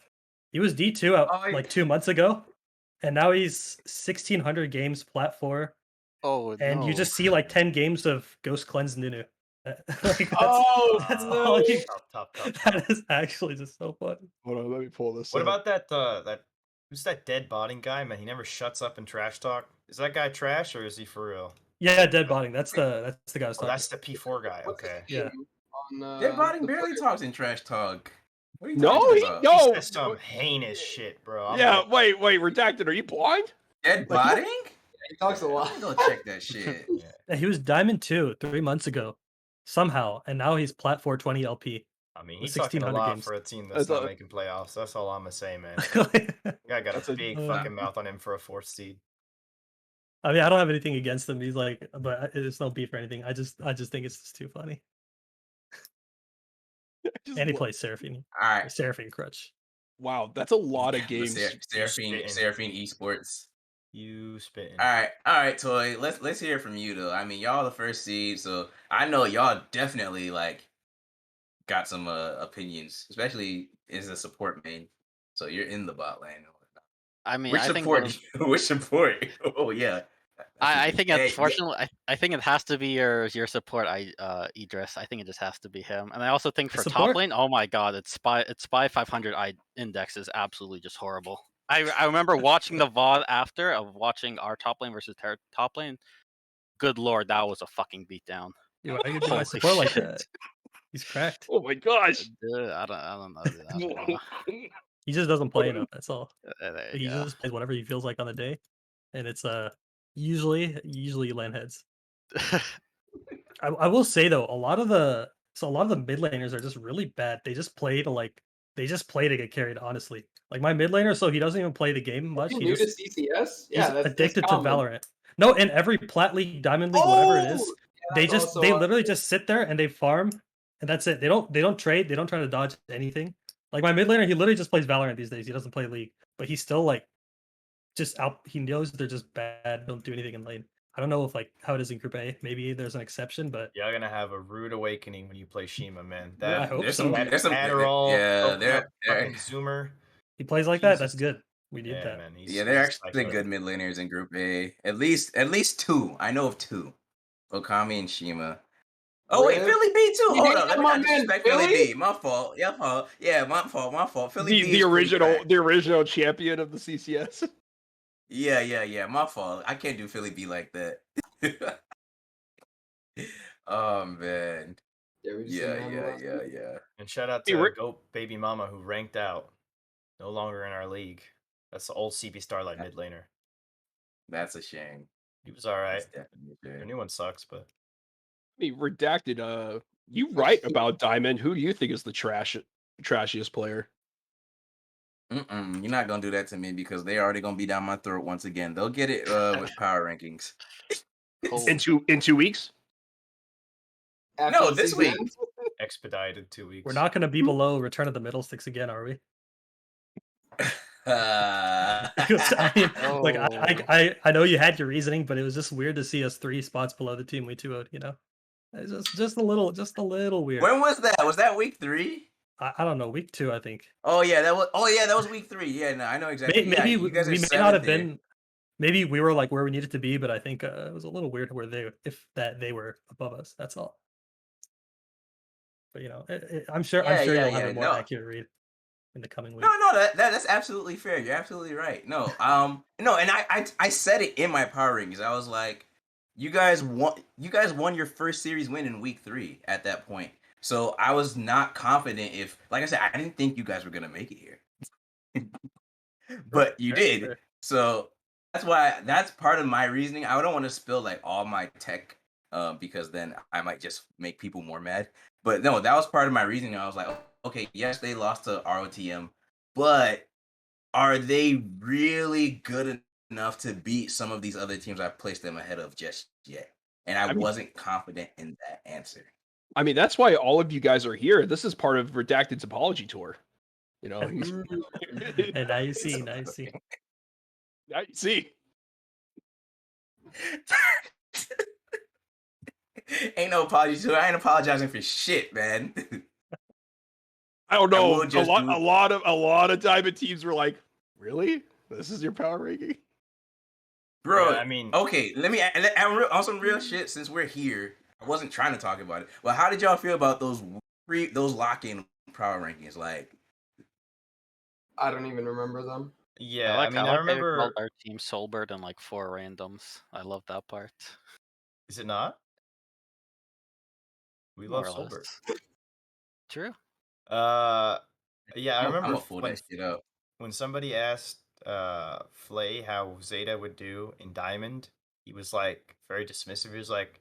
S4: He was D2 out like 2 months ago, and now he's 1600 games plat 4.
S3: Oh,
S4: And
S3: no.
S4: you just see like 10 games of Ghost Cleanse Nunu. Like, that's
S1: no.
S4: all you.
S2: Tough.
S4: That is actually just so funny.
S1: Hold on, let me pull this.
S2: What
S1: up.
S2: about that who's that Dead Botting guy, man? He never shuts up and trash talk. Is that guy trash or is he for real?
S4: Yeah, Dead Botting. That's the guy I was
S2: Oh,
S4: talking.
S2: that's the P4 guy.
S5: What's his
S2: Okay.
S4: Yeah.
S5: name on,
S6: Dead Botting
S5: the
S6: barely
S5: player?
S6: talks in trash talk. What are you
S1: No,
S6: talking
S1: he
S6: about?
S1: no.
S2: He says some heinous shit, bro. I'm
S1: Yeah,
S2: like,
S1: wait, redacted. Are you blind?
S6: Dead
S1: Like,
S6: Botting?
S5: He talks a lot.
S6: I'm gonna go check that shit.
S4: Yeah, he was Diamond 2 3 months ago, somehow, and now he's plat 420 LP.
S2: I mean,
S4: with
S2: he's talking a
S4: 1600
S2: lot
S4: games.
S2: for a team that's
S1: That's
S2: not
S1: a-
S2: making playoffs. That's all I'm gonna say, man. Guy got
S1: That's
S2: a
S1: a-
S2: big fucking mouth on him for a 4th seed.
S4: I mean, I don't have anything against him. He's like, but it's no beef or anything. I just think it's just too funny. And he plays Seraphine.
S6: All right.
S4: Seraphine Crutch.
S1: Wow, that's a lot of
S6: The
S1: games.
S6: Seraphine Esports.
S2: You spitting.
S6: All right, Toy. Let's hear from you though. I mean, y'all the first seed, so I know y'all definitely like got some opinions, especially as a support main. So you're in the bot lane. And whatnot.
S3: I mean,
S6: Which
S3: I think
S6: support? Which support? Oh yeah.
S3: I think
S6: Hey,
S3: unfortunately, I think it has to be your support, Idris. I think it just has to be him. And I also think for
S4: Support?
S3: top lane, oh my god, it's Spy 500 index is absolutely just horrible. I remember watching the VOD after of watching our top lane versus their top lane. Good lord, that was a fucking beatdown.
S4: Yo, I could do my
S3: Holy
S4: support like
S3: shit.
S4: that. He's cracked.
S1: Oh my gosh.
S3: Dude, I don't know. Dude.
S4: He just doesn't play enough. That's all.
S3: There
S4: He
S3: you go.
S4: just plays whatever he feels like on the day, and it's usually land heads. I will say though, a lot of the mid laners are just really bad. They just play to get carried. Honestly, like my mid laner, so he doesn't even play the game much.
S5: He's
S4: He
S5: new
S4: just
S5: to CCS? Yeah,
S4: he's
S5: that's
S4: addicted to
S5: common.
S4: Valorant. No, in every plat league, diamond league, whatever it is,
S5: Oh! Yeah,
S4: they
S5: that's also
S4: literally just sit there and they farm, and that's it. They don't trade. They don't try to dodge anything. Like my mid laner, he literally just plays Valorant these days. He doesn't play League, but he's still like just out. He knows they're just bad. Don't do anything in lane. I don't know if like how it is in Group A. Maybe there's an exception, but
S2: You're gonna have a rude awakening when you play Shima, man.
S4: Yeah, I hope
S6: there's
S4: so.
S6: There's some
S2: Adderall,
S6: yeah,
S2: they're
S6: they're
S2: fucking Zoomer.
S4: he plays like that.
S2: Jesus.
S4: That's good. We need
S2: Yeah,
S4: that.
S2: man.
S6: they're
S2: he's
S6: actually
S2: like
S6: good mid laners in Group A. At least two. I know of two. Okami and Shima. Oh wait,
S5: Rip.
S6: Philly B too. Hold up, let me
S5: Come
S6: not
S5: on, man,
S6: disrespect Philly
S5: Philly?
S6: B. My fault. Yeah, fault. Yeah, my fault. Philly B
S1: the
S6: is pretty cracked.
S1: original champion of the CCS.
S6: Yeah. My fault. I can't do Philly B like that. Oh man.
S5: Yeah, we just
S6: Yeah.
S5: didn't have him last week.
S2: And shout out
S1: Hey,
S2: to
S1: Rick-
S2: Goat Baby Mama who ranked out. No longer in our league. That's the old CB Starlight mid laner.
S6: That's a shame.
S2: He was alright.
S6: That's definitely a
S2: The
S6: shame.
S2: new one sucks, but
S1: I mean, redacted. You write about Diamond. Who do you think is the trashiest player?
S6: You're not gonna do that to me because they're already gonna be down my throat once again. They'll get it with power rankings.
S1: In 2 weeks?
S5: After
S6: No,
S5: the
S6: this
S5: season
S6: week.
S5: ends?
S2: expedited 2 weeks.
S4: We're not going to be below Return of the Middlesticks again, are we? I mean, like
S3: Oh.
S4: I know you had your reasoning, but it was just weird to see us 3 spots below the team we 2-0'd, you know? It's just a little weird.
S6: When was that? Was that week 3?
S4: I don't know, week 2, I think.
S6: Oh yeah, that was week 3. Yeah, no, I know exactly. Yeah,
S4: Maybe
S6: you guys are
S4: we may not have
S6: 7th here.
S4: been. Maybe we were like where we needed to be, but I think it was a little weird where they were above us. That's all. But you know, I'm sure
S6: Yeah,
S4: you'll have
S6: yeah,
S4: a more
S6: no.
S4: accurate read in the coming week.
S6: No, that's absolutely fair. You're absolutely right. No, no, and I said it in my power rankings. I was like, you guys won your first series win in week 3 at that point. So I was not confident if, like I said, I didn't think you guys were gonna make it here, but you
S4: Fair,
S6: did.
S4: fair.
S6: So that's part of my reasoning. I don't want to spill like all my tech, because then I might just make people more mad. But no, that was part of my reasoning. I was like, okay, yes, they lost to ROTM, but are they really good enough to beat some of these other teams I've placed them ahead of just yet? And I
S1: I mean-
S6: wasn't confident in that answer.
S1: I mean, that's why all of you guys are here. This is part of Redacted's apology tour. You know,
S4: And now you see, now you see.
S1: I see.
S6: Ain't no apology to it. I ain't apologizing for shit, man.
S1: I don't
S6: I
S1: know.
S6: will
S1: A
S6: just
S1: lot of Diamond teams were like, "Really? This is your power ranking?"
S6: Bro,
S2: Yeah, I mean,
S6: okay, let me on some real shit. Since we're here, I wasn't trying to talk about it. Well, how did y'all feel about those lock-in power rankings? Like,
S5: I don't even remember them.
S2: yeah,
S3: I
S2: I mean,
S3: like
S2: I
S3: how you
S2: remember.
S3: called our team Solbert and like 4 randoms. I love that part.
S2: Is it not? We
S3: More
S2: love
S3: or
S2: Solbert.
S3: less. True.
S2: Yeah, I
S6: I'm
S2: remember
S6: gonna pull
S2: when
S6: that shit up.
S2: when somebody asked Flay how Zeta would do in Diamond, he was like very dismissive. He was like,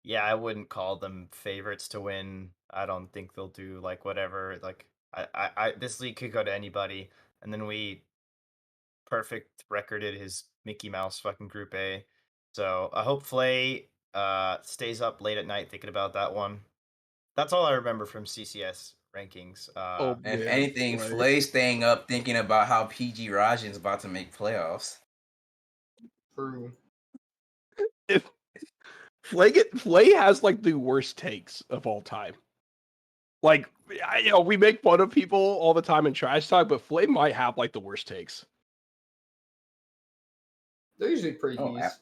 S2: "Yeah, I wouldn't call them favorites to win. I don't think they'll do like whatever. Like, I this league could go to anybody." And then we perfect recorded his Mickey Mouse fucking Group A. So I hope Flay stays up late at night thinking about that one. That's all I remember from CCS rankings.
S1: Oh,
S6: If
S1: man,
S6: anything,
S1: Flay.
S6: Flay's staying up thinking about how PG Rajan's about to make playoffs.
S5: True.
S1: If Flay has like the worst takes of all time. Like, you know, we make fun of people all the time in trash talk, but Flay might have like the worst takes.
S5: They're usually pretty
S6: Oh,
S5: decent.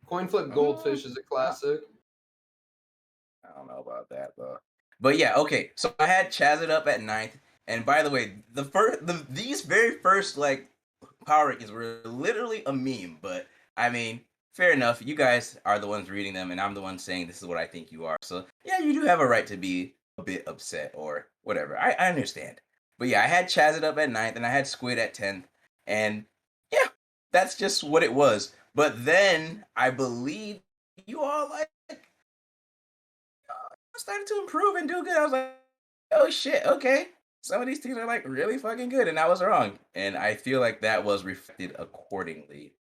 S5: Coin flip goldfish is a classic.
S6: I don't know about that though. But yeah, okay. So I had Chazit up at 9th, and by the way, these very first like power rankings were literally a meme. But I mean, fair enough. You guys are the ones reading them, and I'm the one saying this is what I think you are. So yeah, you do have a right to be a bit upset or whatever. I understand. But yeah, I had Chazit up at 9th, and I had Squid at 10th, and yeah, that's just what it was. But then I believe you all like started to improve and do good. I was like, oh shit, okay. Some of these teams are like really fucking good, and I was wrong. And I feel like that was reflected accordingly.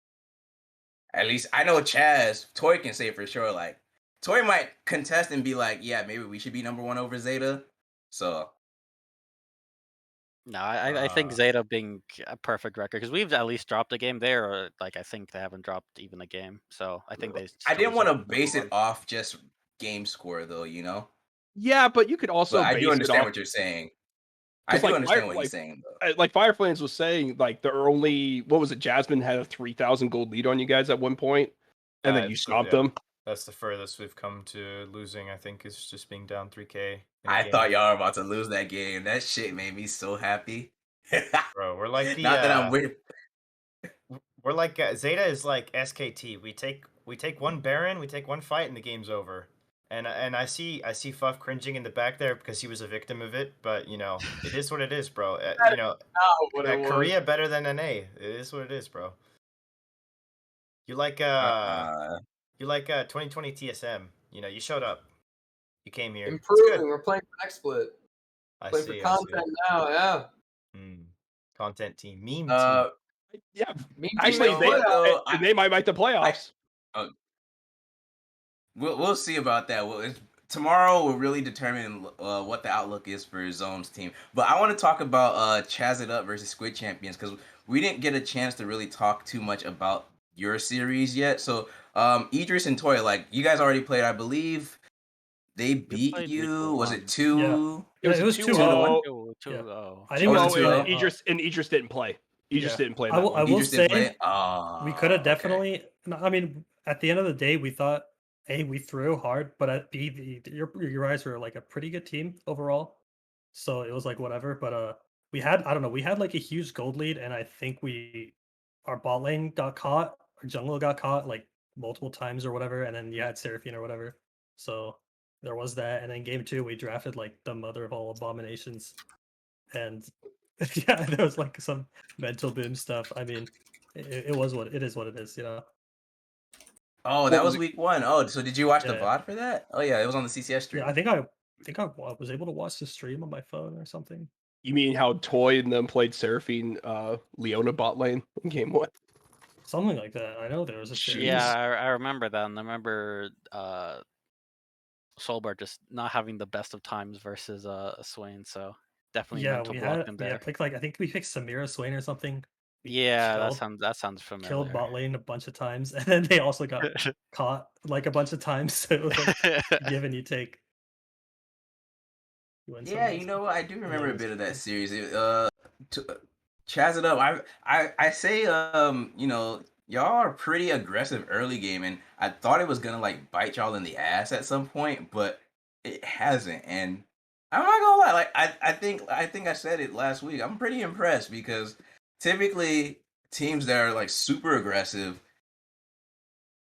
S6: At least I know Chaz, Toy can say for sure, like, Toy might contest and be like, yeah, maybe we should be number 1 over Zeta. So
S3: No, I think Zeta being a perfect record because we've at least dropped a game there, or like I think they haven't dropped even a game. So I think they.
S6: I
S3: still
S6: didn't want to
S3: deserve
S6: base
S3: number
S6: it
S3: one.
S6: off just game score though, you know?
S1: Yeah, but you could also
S6: But I do
S1: base it
S6: understand
S1: off
S6: what you're saying. I
S1: 'cause,
S6: do
S1: like,
S6: understand what you're saying though.
S1: like fireflanz was saying, like there are only what was it? Jasmine had a 3,000 gold lead on you guys at one point, and then you stomped them.
S2: That's the furthest we've come to losing. I think is just being down 3K.
S6: I thought y'all were about to lose that game. That shit made me so happy.
S2: Bro, we're like the
S6: Not that I'm weird.
S2: we're like Zeta is like SKT. We take one Baron, we take one fight, and the game's over. And I see Fuff cringing in the back there because he was a victim of it. But you know, it is what it is, bro. You know,
S5: What it was.
S2: Korea better than NA. It is what it is, bro. You like 2020 TSM. You know, you showed up. You came here. It's
S5: Improving.
S2: good.
S5: We're playing for next split.
S2: I
S5: Playing
S2: see.
S5: for content now. Yeah.
S2: Content team, meme team.
S1: Yeah,
S5: Me
S1: actually,
S5: too,
S1: they
S5: but,
S1: they might make the playoffs.
S6: We'll see about that. Well, tomorrow will really determine what the outlook is for Zone's team. But I want to talk about Chaz It Up versus Squid Champions because we didn't get a chance to really talk too much about your series yet. So Idris and Toy, like you guys already played, I believe. They beat
S3: played
S6: you. Was it
S3: once.
S6: 2?
S4: Yeah, it was
S1: 2-0.
S3: 2-0.
S4: I think
S6: Oh,
S4: it
S6: was
S4: was
S6: it 2-0?
S1: Idris didn't play. Idris
S4: Yeah.
S1: didn't play
S4: I
S1: that
S4: will
S1: one.
S6: You just didn't play
S4: say
S6: it? Oh,
S4: we could have
S6: okay.
S4: definitely. I mean, at the end of the day, we thought A, we threw hard, but at B, your guys were like a pretty good team overall. So it was like whatever. But we had, I don't know, we had like a huge gold lead, and I think our bot lane got caught, our jungle got caught like multiple times or whatever, and then you had Seraphine or whatever. So there was that, and then game 2 we drafted like the mother of all abominations, and yeah, there was like some mental boom stuff. I mean, it was what it is, what it is, you know.
S6: Oh, that was week 1. Oh, so did you watch the
S4: Yeah.
S6: VOD for that? Oh yeah, it was on the CCS stream.
S4: Yeah, I think I was able to watch the stream on my phone or something.
S1: You mean how Toy and them played Seraphine Leona bot lane in game 1?
S4: Something like that. I know there was a series.
S3: Yeah, I remember that, and I remember Solberg just not having the best of times versus Swain, so definitely
S4: Yeah,
S3: mental
S4: we
S3: block
S4: had
S3: him there.
S4: picked like I think we picked Samira Swain or something.
S3: Yeah,
S4: Killed-
S3: that sounds familiar.
S4: Killed bot lane a bunch of times, and then they also got caught like a bunch of times. So it was like give and you take. You win some,
S6: Yeah,
S4: lose
S6: you
S4: some.
S6: know what? I do remember a
S4: lose
S6: bit of that
S4: some.
S6: series. Chaz It Up. I say you know, y'all are pretty aggressive early game, and I thought it was gonna like bite y'all in the ass at some point, but it hasn't. And I'm not gonna lie, like I think I said it last week. I'm pretty impressed because typically teams that are like super aggressive,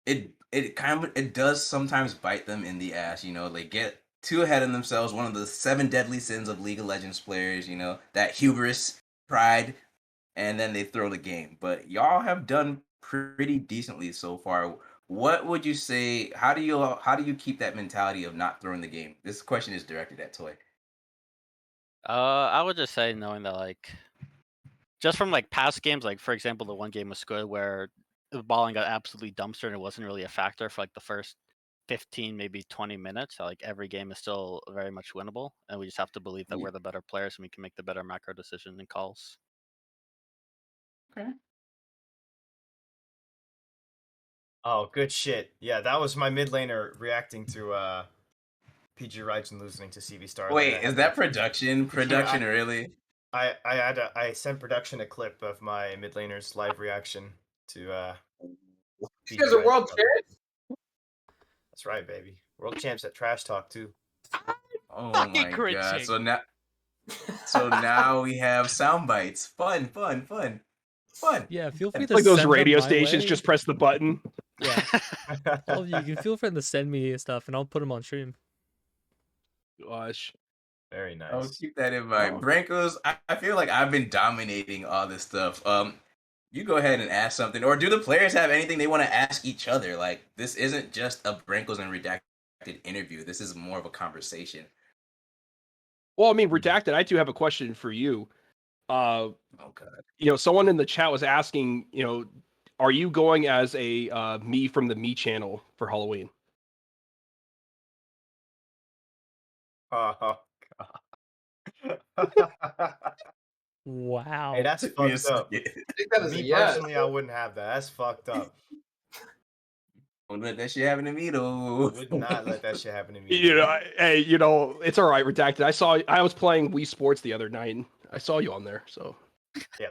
S6: it does sometimes bite them in the ass. You know, they get too ahead of themselves. One of the 7 deadly sins of League of Legends players. You know, that hubris, pride, and then they throw the game. But y'all have done pretty decently so far. What would you say? How do you keep that mentality of not throwing the game? This question is directed at Toy.
S3: I would just say knowing that like just from like past games, like for example, the one game with Squid where the balling got absolutely dumpstered and it wasn't really a factor for like the first 15, maybe 20 minutes. So, like every game is still very much winnable, and we just have to believe that
S6: Yeah.
S3: we're the better players and we can make the better macro decision and calls.
S6: Okay.
S2: Oh, good shit. Yeah, that was my mid laner reacting to PG Rights and losing to CV Starlight.
S6: Wait, is that production? Production, really?
S2: I sent production a clip of my mid laner's live reaction to
S5: You
S2: PG
S5: guys are
S2: Rights.
S5: world champs.
S2: That's right, baby. World champs at Trash Talk too.
S6: Oh
S7: Fucking
S6: my god!
S7: cringing.
S6: So now we have sound bites. Fun.
S7: Yeah, feel free
S1: It's
S7: to
S1: like those
S7: send them
S1: radio
S7: my
S1: stations,
S7: way.
S1: just press the button.
S7: Yeah, all of you can feel free to send me stuff, and I'll put them on stream.
S1: Gosh.
S2: Very nice.
S6: I'll keep that in mind.
S1: Oh.
S6: Brankos, I feel like I've been dominating all this stuff. You go ahead and ask something, or do the players have anything they want to ask each other? Like this isn't just a Brankos and Redacted interview. This is more of a conversation.
S1: Well, I mean, Redacted, I do have a question for you.
S6: Oh god.
S1: You know, someone in the chat was asking, you know, are you going as a me from the Me channel for Halloween?
S2: Oh,
S7: Wow.
S2: hey, that's
S6: Took me a
S2: fucked up.
S6: second.
S5: I think that is
S2: Me
S5: a yes.
S2: personally, I wouldn't have that. That's fucked up.
S6: Don't let that shit happen to me though.
S2: Would not let that shit happen to me.
S1: You know, hey, you know, it's all right, Redacted. I was playing Wii Sports the other night, and I saw you on there, so.
S2: Yeah,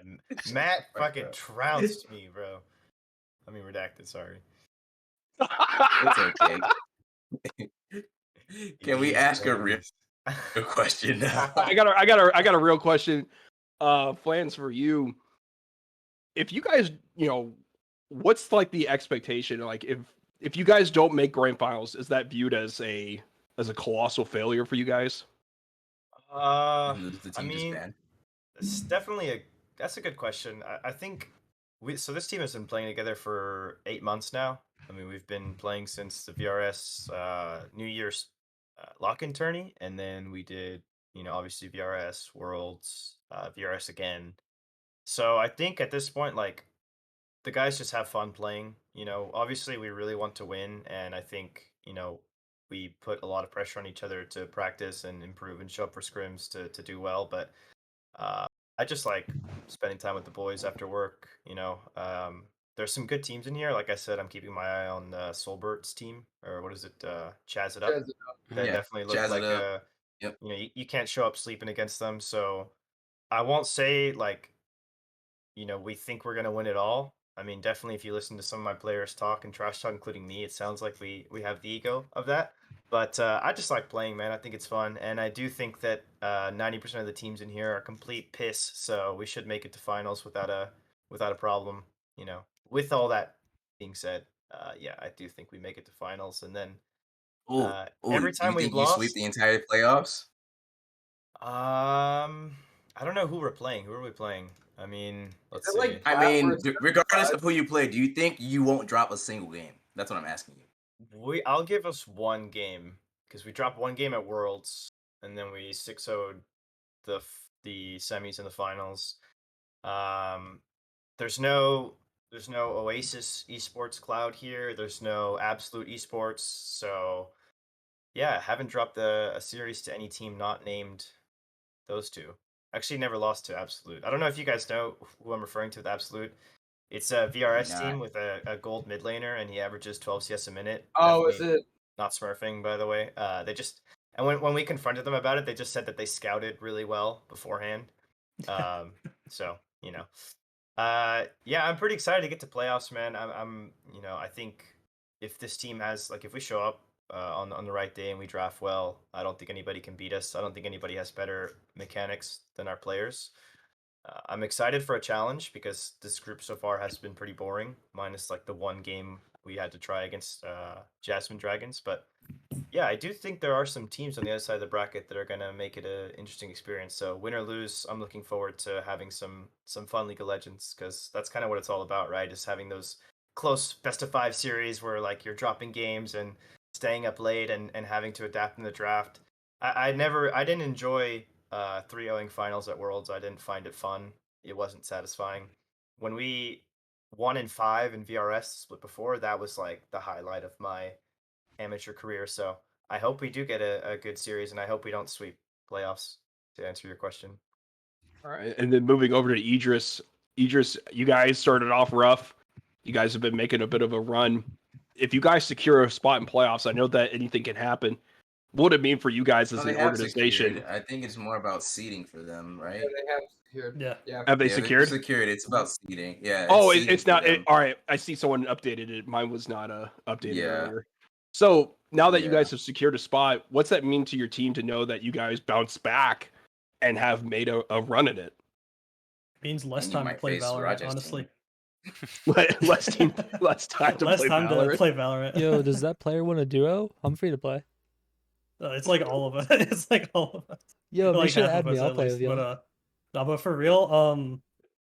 S2: Matt fucking trounced me, bro. I mean, Redacted, sorry.
S6: It's okay. Can we ask a real question now?
S1: I got a real question. Flans, for you. If you guys, you know, what's like the expectation? Like if you guys don't make grand finals, is that viewed as a colossal failure for you guys?
S2: I
S6: The team
S2: mean,
S6: just banned.
S2: it's definitely that's a good question. I think so this team has been playing together for 8 months now. I mean, we've been playing since the VRS New Year's lock-in tourney, and then we did, you know, obviously VRS Worlds, VRS again. So I think at this point, like, the guys just have fun playing. You know, obviously we really want to win, and I think, you know, we put a lot of pressure on each other to practice and improve and show up for scrims to do well. But I just like spending time with the boys after work. There's some good teams in here. Like I said, I'm keeping my eye on Solbert's team, or what is it? Chaz It Up.
S5: Jazz it up.
S2: That
S6: Yeah,
S2: definitely looked
S6: jazz it
S2: like
S6: up. Yep.
S2: you can't show up sleeping against them. So I won't say like we think we're gonna win it all. I mean, definitely if you listen to some of my players talk and trash talk, including me, it sounds like we have the ego of that. But I just like playing, man. I think it's fun, and I do think that 90% of the teams in here are complete piss. So we should make it to finals without a problem. With all that being said, yeah, I do think we make it to finals, and then
S6: Oh,
S2: every
S6: do
S2: time
S6: you
S2: we've
S6: think you sweep
S2: lost,
S6: the entire playoffs?
S2: I don't know who we're playing. Who are we playing? I mean, let's
S5: it
S2: see.
S5: like
S6: I
S5: Plat
S6: mean,
S5: versus
S6: regardless
S5: Plat?
S6: of who you play, do you think you won't drop a single game? That's what I'm asking you.
S2: I'll give us one game because we dropped one game at Worlds, and then we 6-0'd the semis and the finals. There's no Oasis Esports Cloud here. There's no Absolute Esports. So yeah, haven't dropped a series to any team not named those two. Actually, never lost to Absolute. I don't know if you guys know who I'm referring to with Absolute. It's a VRS
S6: Nah.
S2: team with a gold mid laner, and he averages 12 CS a minute.
S5: Oh, is
S2: Definitely
S5: it?
S2: not smurfing, by the way. They just and when we confronted them about it, they just said that they scouted really well beforehand. So yeah, I'm pretty excited to get to playoffs, man. I think if this team has if we show up on the right day and we draft well, I don't think anybody can beat us. I don't think anybody has better mechanics than our players. I'm excited for a challenge because this group so far has been pretty boring, minus the one game we had to try against Jasmine Dragons. But yeah, I do think there are some teams on the other side of the bracket that are going to make it an interesting experience. So win or lose, I'm looking forward to having some fun League of Legends because that's kind of what it's all about, right? Just having those close best of 5 series where you're dropping games and staying up late and having to adapt in the draft. I didn't enjoy 3-0ing finals at Worlds. I didn't find it fun. It wasn't satisfying. When we 1-5 in VRS split before, that was the highlight of my amateur career. So I hope we do get a good series, and I hope we don't sweep playoffs. To answer your question.
S1: All right, and then moving over to Idrees. Idrees, you guys started off rough. You guys have been making a bit of a run. If you guys secure a spot in playoffs, I know that anything can happen. What would it mean for you guys as
S6: No,
S1: an
S6: they have
S1: organization?
S6: secured. I think it's more about seeding for them, right?
S5: Yeah, they have secured.
S4: Yeah.
S5: Yeah.
S1: Have they
S6: Yeah,
S1: secured?
S6: secured. It's about seeding. Yeah.
S1: Oh,
S6: seeding
S1: it's
S6: for
S1: not.
S6: them.
S1: All right, I see someone updated it. Mine was not updated
S6: Yeah.
S1: earlier. So now that you
S6: Yeah.
S1: guys have secured a spot, what's that mean to your team to know that you guys bounce back and have made a run in it?
S4: It means less
S6: And you
S4: time to
S6: might
S4: play
S6: face
S4: Valorant,
S6: Raja's
S4: honestly.
S6: team.
S1: less time to
S4: Less
S1: play
S4: time
S1: Valorant.
S4: to play Valorant.
S7: Yo, does that player want a duo? I'm free to play.
S4: It's like all of us. It's like all of us.
S7: Yo, make
S4: Like
S7: sure to
S4: half
S7: add
S4: of
S7: me.
S4: us
S7: I'll
S4: at
S7: play
S4: least.
S7: with you.
S4: But for real,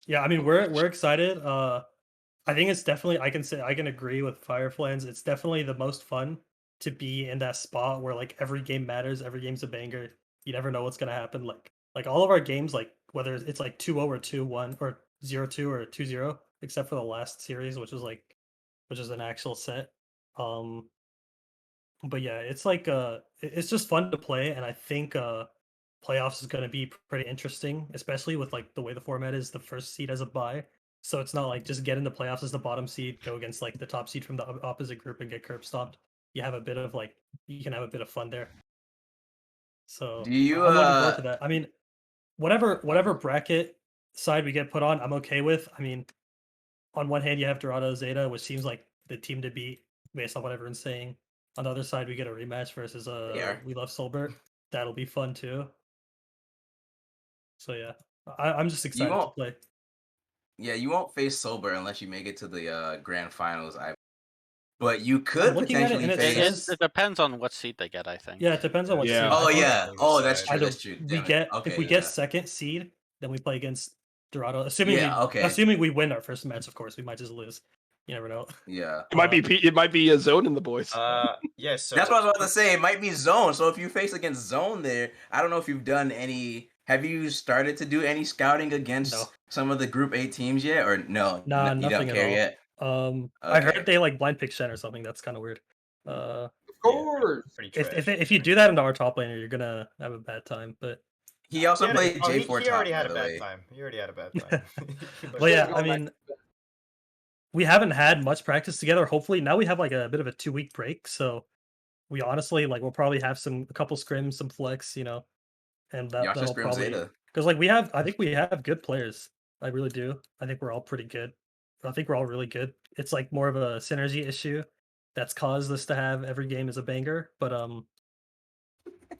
S4: yeah, I mean we're excited. I think it's definitely I can agree with fireflanz. It's definitely the most fun to be in that spot where every game matters, every game's a banger. You never know what's gonna happen. Like all of our games, whether it's 2-0 or 2-1 or 0-2 or 2-0, except for the last series, which is an actual set. But yeah, it's it's just fun to play, and I think playoffs is going to be pretty interesting, especially with the way the format is. The first seed as a bye, so it's not just get in the playoffs as the bottom seed, go against the top seed from the opposite group and get curb stomped. You have a bit of you can have a bit of fun there. So
S6: Do you
S4: I'm looking forward to that. I mean, whatever bracket side we get put on, I'm okay with. I mean, on one hand, you have Dorado Zeta, which seems like the team to beat based on what everyone's saying. On the other side, we get a rematch versus We Love Solbert. That'll be fun too. So yeah, I'm just excited to play.
S6: Yeah, you won't face Sober unless you make it to the grand finals. But you could
S4: looking at it,
S6: potentially
S4: and it
S6: face.
S4: says-
S3: It depends on what seed they get, I think.
S4: Yeah, it depends on what
S1: Yeah.
S4: seed.
S6: Oh
S4: I think
S6: yeah. Oh, that's true.
S4: either
S6: That's true.
S4: we
S6: Damn it.
S4: get
S6: Okay,
S4: if we
S6: yeah.
S4: get second seed, then we play against Dorado.
S6: Okay.
S4: Assuming we win our first match, of course, we might just lose. You never know.
S6: Yeah.
S1: It might be a zone in the boys.
S2: Yeah. So
S6: That's what I was about to say. It might be Zone. So if you face against Zone there, I don't know if you've done any. Have you started to do any scouting against
S4: No.
S6: some of the Group A teams yet, or no?
S4: Nah,
S6: you
S4: nothing
S6: don't care
S4: at all.
S6: yet.
S4: I
S6: Okay.
S4: heard they blind pick Shen or something. That's kind of weird.
S5: Of course.
S2: Pretty trash.
S4: If you do that into our top laner, you're gonna have a bad time. But
S6: He also
S2: Yeah,
S6: played
S2: oh,
S6: J4
S2: he
S6: top,
S2: already
S6: by
S2: had a
S6: the
S2: bad
S6: way.
S2: time. He already had a bad time.
S4: Well, yeah,
S5: Going
S4: I
S5: back
S4: mean,
S5: to bed.
S4: we haven't had much practice together. Hopefully, now we have like a bit of a 2 week break. So we honestly like we'll probably have a couple scrims, some flex, and
S6: Y'all should
S4: that'll
S6: scrim
S4: probably
S6: Zeta.
S4: because I think we have good players. I really do. I think we're all pretty good. I think we're all really good. It's like more of a synergy issue that's caused us to have every game as a banger. But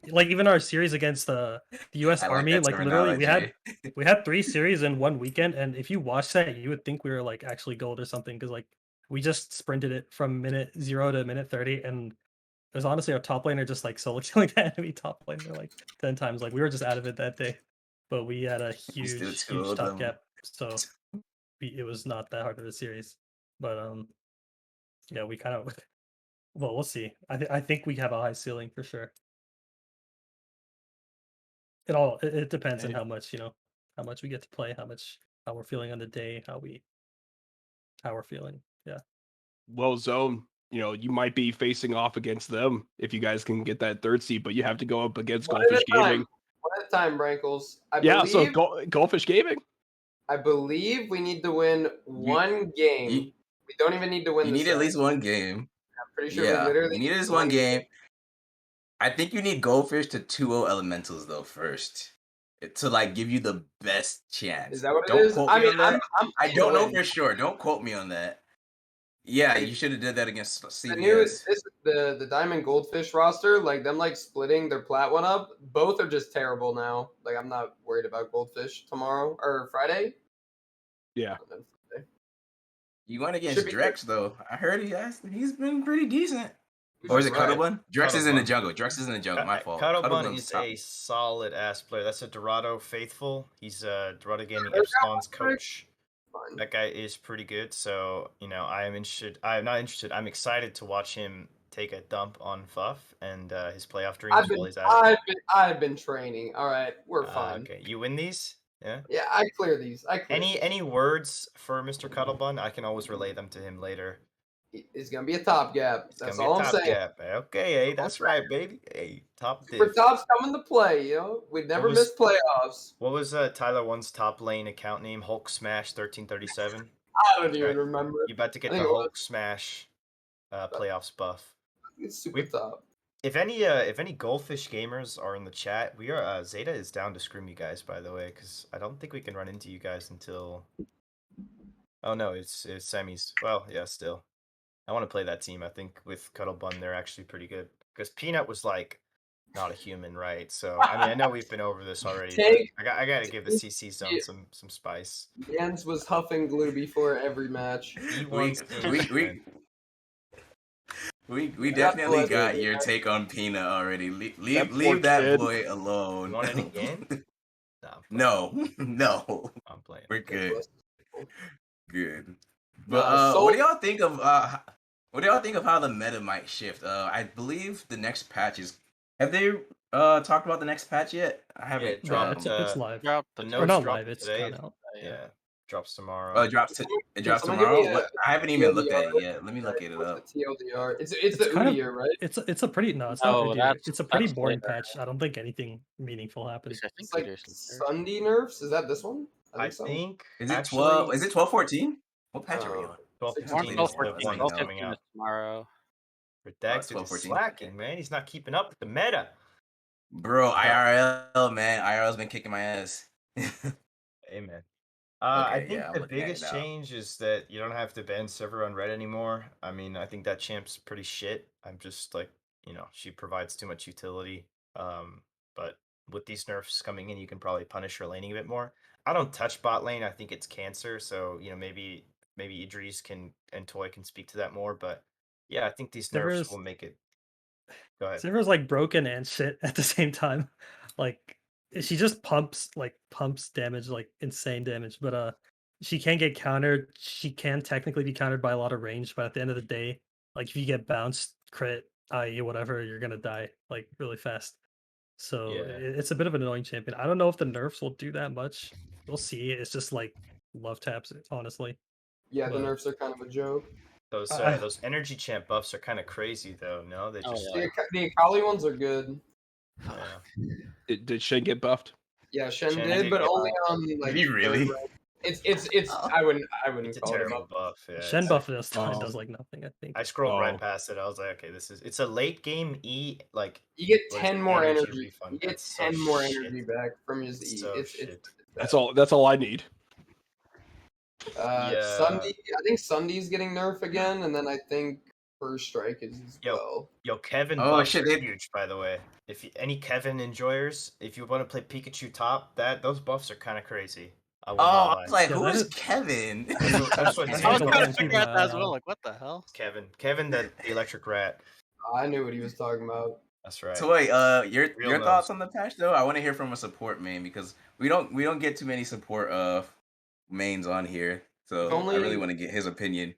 S4: like even our series against the US
S6: I like
S4: Army,
S6: that
S4: like literally
S6: terminology.
S4: we had 3 series in one weekend, and if you watch that, you would think we were like actually gold or something because like we just sprinted it from minute 0 to minute 30, and it was honestly our top laner just like solo killing the enemy top laner like 10 times. Like we were just out of it that day, but we had a
S6: We still
S4: huge
S6: killed
S4: top
S6: them.
S4: gap, so it was not that hard of a series. But yeah, we kind of well, we'll see. I think we have a high ceiling for sure. It depends on
S2: Hey.
S4: how much how much we get to play, how we're feeling on the day, how we're feeling. Yeah.
S1: Well, Zone, you might be facing off against them if you guys can get that third seed, but you have to go up against
S5: One at
S1: Goldfish
S5: a time.
S1: Gaming.
S5: One at a time, Brankles.
S1: Yeah, so Goldfish Gaming.
S5: I believe we need to win one game. We don't even need to win
S6: You
S5: the
S6: need at
S5: set.
S6: least one game.
S5: I'm pretty sure we
S6: Yeah,
S5: literally
S6: you need at least one game. I think you need Goldfish to 2-0 Elementals though first to like give you the best chance.
S5: Is that what
S6: Don't
S5: it is?
S6: quote
S5: I
S6: me
S5: mean,
S6: on that.
S5: I'm
S6: I
S5: playing
S6: don't
S5: to
S6: know
S5: win.
S6: for sure. Don't quote me on that. Yeah,
S5: Like,
S6: you should have did that against
S5: The new
S6: CVS.
S5: the Diamond Goldfish roster, like them like splitting their plat one up, both are just terrible now. Like I'm not worried about Goldfish tomorrow or Friday.
S1: Yeah.
S6: You went against
S5: Should be
S6: Drex though. I heard he's been pretty decent.
S5: Who's
S6: Or is it
S5: right?
S6: Cuttlebun? Drex is in the
S2: Cuttlebun.
S6: jungle. Drex is in the jungle. My fault.
S2: Cuttlebun
S6: Cuttlebun's
S2: is
S6: top.
S2: a solid ass player. That's a Dorado faithful. He's Dorado Gaming Epsilon's coach.
S5: Fine.
S2: That guy is pretty good. So I am interested. I am not interested. I'm excited to watch him take a dump on Fuff and his playoff dreams while he's at it.
S5: I've been training. All right, we're fine.
S2: Okay, you win these. Yeah.
S5: Yeah, I clear these.
S2: Any words for Mr. Cuttlebun? I can always relay them to him later.
S5: It's gonna be a top gap.
S2: It's
S5: That's
S2: gonna
S5: all
S2: be a
S5: I'm
S2: top
S5: saying.
S2: gap. Okay, hey, that's right, baby. Hey, top
S5: Super
S2: div.
S5: top's coming to play. We never
S2: was-
S5: miss playoffs.
S2: What was Tyler One's top lane account name? Hulk Smash 1337.
S5: I don't even remember.
S2: You about to get
S5: I
S2: the
S5: think it
S2: Hulk Smash playoffs buff.
S5: It's super top.
S2: If any Goldfish gamers are in the chat, we are Zeta is down to scrim you guys, by the way, because I don't think we can run into you guys until. Oh no, it's semis. Well, yeah, still. I want to play that team. I think with Cuttlebun, they're actually pretty good. Because Peanut was like not a human, right? So I know we've been over this already. But I got to give the CC zone some spice.
S5: Jens was huffing glue before every match.
S2: He wants
S6: We definitely got your take on Peanut already. Leave that boy alone.
S2: You want it again?
S6: No.
S2: I'm playing.
S6: We're good. Good.
S5: But
S6: But what do y'all think of how the meta might shift? I believe the next patch is. Have they talked about the next patch yet? I haven't.
S2: Yeah, it dropped.
S4: It's live.
S2: The
S4: Or
S2: notes
S4: not
S2: dropped
S4: live. It's
S2: today.
S4: kind of
S2: Yeah, drops tomorrow.
S6: Oh, it drops
S5: someone give me
S6: tomorrow. I haven't even looked at it yet. Let me look it up.
S5: What's the TLDR? It's the
S4: kind of-
S5: Udyr, right?
S4: It's a pretty no. It's
S3: No,
S4: not.
S3: that's-
S4: It's a pretty
S3: that's
S4: boring
S3: later.
S4: patch. I don't think anything meaningful happens.
S3: I think
S5: It's like
S3: Idrees Toy.
S5: Sunday nerfs. Is that this one?
S2: I
S5: so.
S2: think.
S6: Is it
S2: actually,
S6: 12? Is it 12-14? What patch are we on?
S2: 12-15
S3: Tomorrow,
S2: is the one that's coming out.
S3: tomorrow.
S2: Redacted is
S6: 12-14.
S2: slacking, man. He's not keeping up with the meta.
S6: Bro, IRL, man. IRL's been kicking my ass.
S2: Amen. I
S6: Okay,
S2: think
S6: yeah, I'm
S2: the
S6: looking at it
S2: biggest
S6: now.
S2: change is that you don't have to ban server on red anymore. I mean, I think that champ's pretty shit. I'm just like, she provides too much utility. But with these nerfs coming in, you can probably punish her laning a bit more. I don't touch bot lane. I think it's cancer. So, maybe Idrees and Toy can speak to that more. But yeah, I think these nerfs will make it. Go ahead.
S4: Server's like broken and shit at the same time. Like she just pumps damage, like insane damage, but she can get countered. She can technically be countered by a lot of range, but at the end of the day, like if you get bounced, crit, IE, whatever, you're gonna die like really fast. So it's a bit of an annoying champion. I don't know if the nerfs will do that much. We'll see. It's just like love taps, honestly.
S5: Yeah, the
S4: But-
S5: nerfs are kind of a joke.
S2: Those energy champ buffs are kind of crazy though. No, they
S3: Oh,
S2: just
S3: yeah.
S5: The Akali ones are good.
S2: yeah.
S1: Did Shen get buffed?
S5: Yeah, Shen
S2: Shen
S5: did,
S2: did
S5: but
S2: get
S5: only on like
S6: Did he really?
S5: third rank. It's
S6: Oh.
S5: I wouldn't
S2: It's a
S5: call it a
S2: terrible
S5: buff.
S2: buff. Yeah,
S4: Shen
S2: it's-
S4: buff does
S1: Oh.
S4: does like nothing. I think.
S2: I scrolled right
S1: Oh.
S2: past it. I was like, okay, it's a late game E like
S5: You get
S2: what is
S5: 10
S2: it,
S5: more
S2: energy
S5: energy.
S2: refund.
S5: You get
S2: That's so
S5: 10 more
S2: shit.
S5: energy back from his
S2: It's
S5: E.
S2: so
S5: It's
S2: shit.
S1: That's all I need.
S2: Yeah.
S5: Sunday. I think Sunday's getting nerfed again, and then I think First Strike is as well.
S2: Yo, Kevin
S6: Oh,
S2: buffs
S6: shit,
S2: are
S6: they-
S2: huge, by the way. If any Kevin enjoyers, if you want to play Pikachu top, those buffs are kind of crazy. I will
S6: Oh,
S2: not
S6: I
S2: lie.
S6: was like,
S4: Yeah,
S6: who
S4: that
S6: is
S4: is-
S6: Kevin?
S2: That's what
S4: That's
S2: his
S3: I was
S2: name
S4: a
S3: trying
S2: was.
S3: to figure out that as well.
S4: Wow.
S3: Like, what the hell?
S2: Kevin, the electric rat.
S5: I knew what he was talking about.
S2: That's right.
S6: Toy, your
S2: Real
S6: thoughts
S2: nose.
S6: on the patch though? I want to hear from a support main because we don't get too many support mains on here, so
S5: If
S6: I
S5: only-
S6: really want to get his opinion.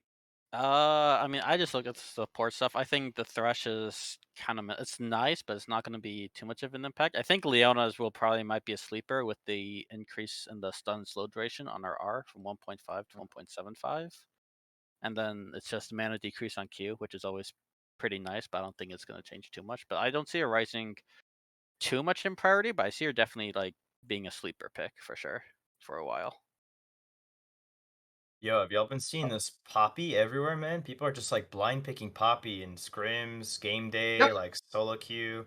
S3: I mean, I just look at the support stuff. I think the Thresh is kind of it's nice, but it's not going to be too much of an impact. I think Leona's might be a sleeper with the increase in the stun slow duration on her R from 1.5 to 1.75, and then it's just mana decrease on Q, which is always pretty nice. But I don't think it's going to change too much. But I don't see her rising too much in priority. But I see her definitely like being a sleeper pick for sure for a while.
S2: Yo, have y'all been seeing this Poppy everywhere, man? People are just like blind picking Poppy in scrims, game day,
S5: Yep.
S2: like solo queue.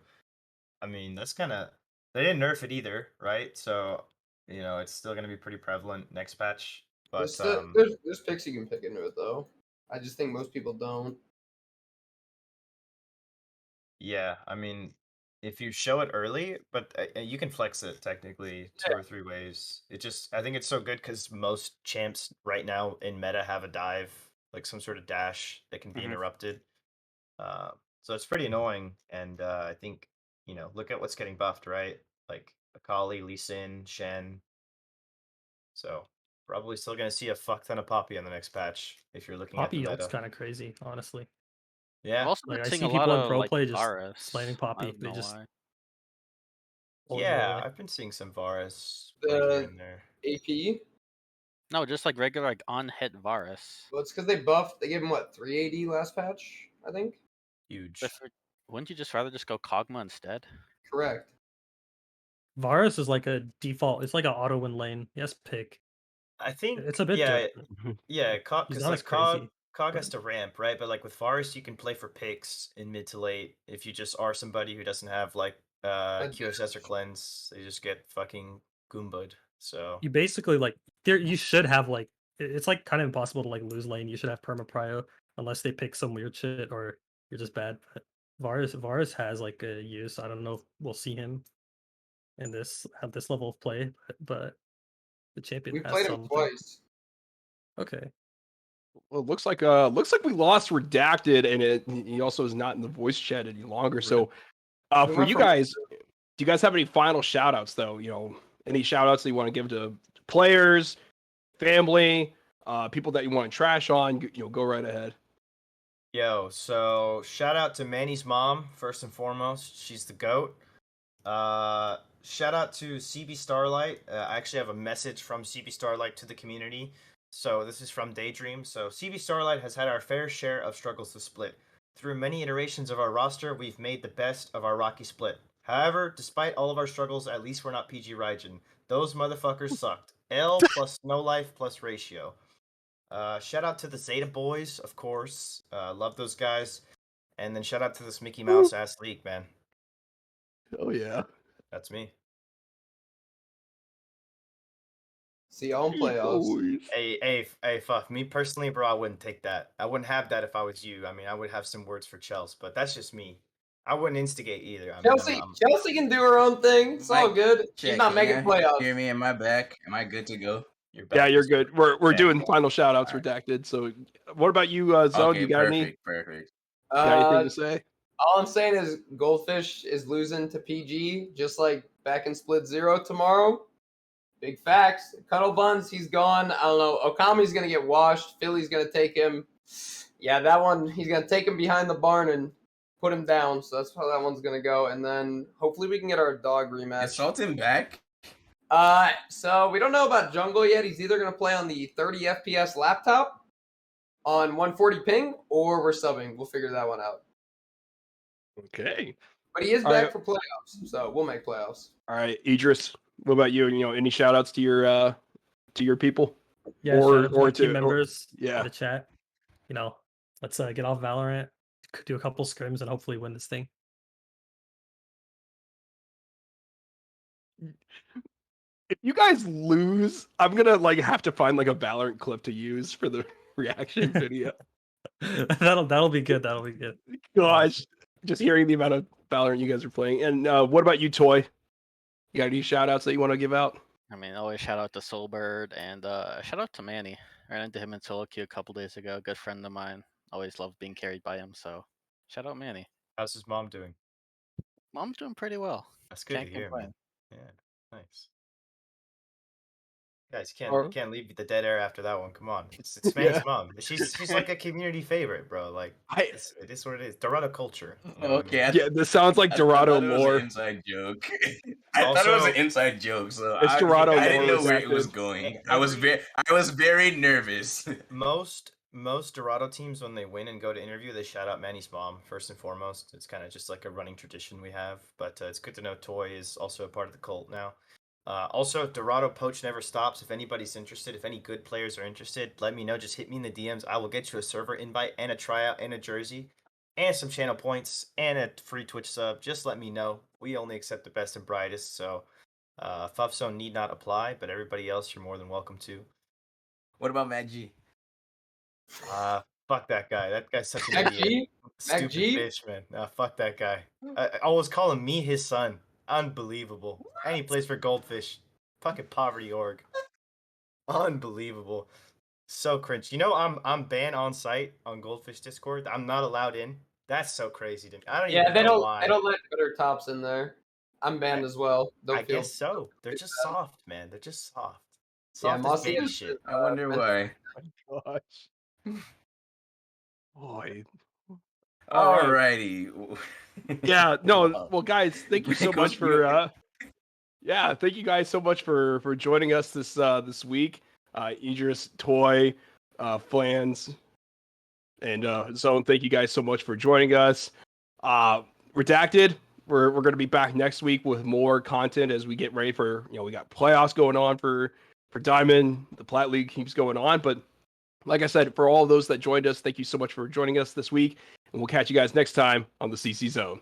S2: I mean, that's kind of they didn't nerf it either, right? So it's still gonna be pretty prevalent next patch. But
S5: There's picks you can pick into it though. I just think most people don't.
S2: yeah, I mean, if you show it early, but you can flex it technically 2 or 3 ways. I think it's so good because most champs right now in meta have a dive, like some sort of dash that can be interrupted. So it's pretty annoying, and I think look at what's getting buffed, right? Like Akali, Lee Sin, Shen. So probably still gonna see a fuck ton of Poppy on the next patch if you're looking
S4: Poppy
S2: at the
S4: ult's
S2: meta.
S4: kind of crazy, honestly.
S3: I've
S2: Yeah,
S3: also
S4: Like
S3: been
S4: I
S3: seeing
S4: see
S3: a lot
S4: people in
S3: of
S4: pro
S3: like
S4: play just
S3: Varus.
S4: slamming
S3: I
S4: Poppy.
S3: don't
S4: They
S3: know
S4: just
S3: why.
S2: yeah,
S4: away.
S2: I've been seeing some Varus like here and there.
S5: AP.
S3: No, just like regular like on hit Varus.
S5: Well, it's because they buffed. They gave him what 3 AD last patch, I think.
S2: Huge.
S3: Wouldn't you just rather just go Kog'Maw instead?
S5: Correct.
S4: Varus is like a default. It's like an auto win lane. Yes, pick.
S2: I think
S4: It's a bit different.
S2: yeah,
S4: He's
S2: because
S4: not
S2: like
S4: as crazy.
S2: Cog
S4: but-
S2: has to ramp, right? But like with Varus, you can play for picks in mid to late. If you just are somebody who doesn't have like QSS or cleanse, they just get fucking goomba'd. So
S4: You basically like there. You should have like it's like kind of impossible to like lose lane. You should have perma prio unless they pick some weird shit or you're just bad. But Varus has like a use. I don't know if we'll see him in this at this level of play, but the champion
S5: We
S4: has
S5: played him
S4: something.
S5: twice.
S4: Okay.
S1: Well, it looks like we lost Redacted, and he also is not in the voice chat any longer. So,
S5: We
S1: for
S5: went
S1: you
S5: from-
S1: guys, do you guys have any final shout outs though? Any shout outs that you want to give to players, family, people that you want to trash on? Go right ahead.
S2: Yo, so shout out to Manny's mom first and foremost. She's the goat. Shout out to CB Starlight. I actually have a message from CB Starlight to the community. So this is from Daydream. So CB Starlight has had our fair share of struggles to split. Through many iterations of our roster, we've made the best of our rocky split. However, despite all of our struggles, at least we're not PG Raijin. Those motherfuckers sucked. L plus no life plus ratio. Shout out to the Zeta boys, of course. Love those guys. And then shout out to this Mickey Mouse ass league, man.
S1: Oh yeah.
S2: That's me.
S5: See y'all in playoffs.
S2: Hey, fuck. Me personally, bro, I wouldn't take that. I wouldn't have that if I was you. I mean, I would have some words for Chels, but that's just me. I wouldn't instigate either. I mean,
S5: Chelsea can do her own thing. It's all good. She's not making playoffs.
S6: Hear me in my back. Am I good to go?
S2: You're back.
S1: Yeah, you're good. We're
S6: Yeah.
S1: doing final shout outs
S6: Alright.
S1: Redacted. So, what about you, Zone?
S6: Okay,
S1: You got
S6: perfect.
S1: anything to say?
S5: All I'm saying is Goldfish is losing to PG, just like back in Split 0 tomorrow. Big facts. Cuddle Buns, he's gone. I don't know. Okami's going to get washed. Philly's going to take him. Yeah, that one, he's going to take him behind the barn and put him down. So that's how that one's going to go. And then hopefully we can get our dog rematch.
S6: Is Sultan back?
S5: So we don't know about Jungle yet. He's either going to play on the 30 FPS laptop on 140 ping, or we're subbing. We'll figure that one out.
S1: Okay.
S5: But he is
S1: All
S5: back
S1: right.
S5: for playoffs, so we'll make playoffs.
S1: All right, Idris. What about you? Any shout outs to your people?
S4: Yeah, shout out to my team members
S1: yeah.
S4: in the chat. Let's get off Valorant, do a couple scrims, and hopefully win this thing.
S1: If you guys lose, I'm gonna have to find a Valorant clip to use for the reaction video.
S4: that'll be good. That'll be good.
S1: Gosh, just hearing the amount of Valorant you guys are playing. And what about you, Toy? You got any shout outs that you want to give out?
S3: I mean, always shout out to Soulbird and shout out to Manny. Ran into him in solo queue a couple days ago. Good friend of mine. Always loved being carried by him. So shout out Manny.
S2: How's his mom doing?
S3: Mom's doing pretty well.
S2: That's good
S3: Can't
S2: to hear,
S3: complain.
S2: man. Yeah, nice. Guys, you
S1: Or-
S2: can't leave the dead air after that one. Come on, it's Manny's mom. She's like a community favorite, bro. Like it is what it is. Dorado culture. You know what I mean?
S6: Okay.
S1: Yeah, this sounds like Dorado
S6: I thought it was
S1: lore.
S6: an inside joke. I thought it was an inside joke, so
S1: It's Dorado
S6: I didn't
S1: lore
S6: know where it was
S1: active.
S6: going. I was very nervous.
S2: Most Dorado teams, when they win and go to interview, they shout out Manny's mom first and foremost. It's kind of just like a running tradition we have. But it's good to know Toy is also a part of the cult now. Also, Dorado Poach never stops. If anybody's interested, if any good players are interested, let me know. Just hit me in the DMs. I will get you a server invite and a tryout and a jersey and some channel points and a free Twitch sub. Just let me know. We only accept the best and brightest, so PHuffZone need not apply, but everybody else, you're more than welcome to.
S6: What about Matt G?
S2: Fuck that guy. That guy's such an
S5: Mac
S2: idiot.
S5: G? Mac
S2: Stupid
S5: G?
S2: bitch, man. Fuck that guy. I always call him me his son. Unbelievable. And he plays for Goldfish. Fucking poverty org. Unbelievable. So cringe. I'm banned on site on Goldfish Discord. I'm not allowed in. That's so crazy to me. I don't even know why.
S5: They don't let better tops in there. I'm banned as well.
S2: I guess so. They're just soft, man. They're just soft.
S5: Yeah,
S2: Soft as
S5: Mossy
S2: baby
S5: is
S2: shit.
S6: I wonder why.
S1: Oh my gosh. Boy. All right.
S6: Alrighty.
S1: Yeah, no,
S6: Wow.
S1: well guys, thank you so
S6: Goes
S1: much for thank you guys so much for joining us this week. Idris, Toy, Flans, and Zone, thank you guys so much for joining us. Redacted, we're gonna be back next week with more content as we get ready for, we got playoffs going on for Diamond, the Plat League keeps going on, but like I said, for all those that joined us, thank you so much for joining us this week, and we'll catch you guys next time on the CC Zone.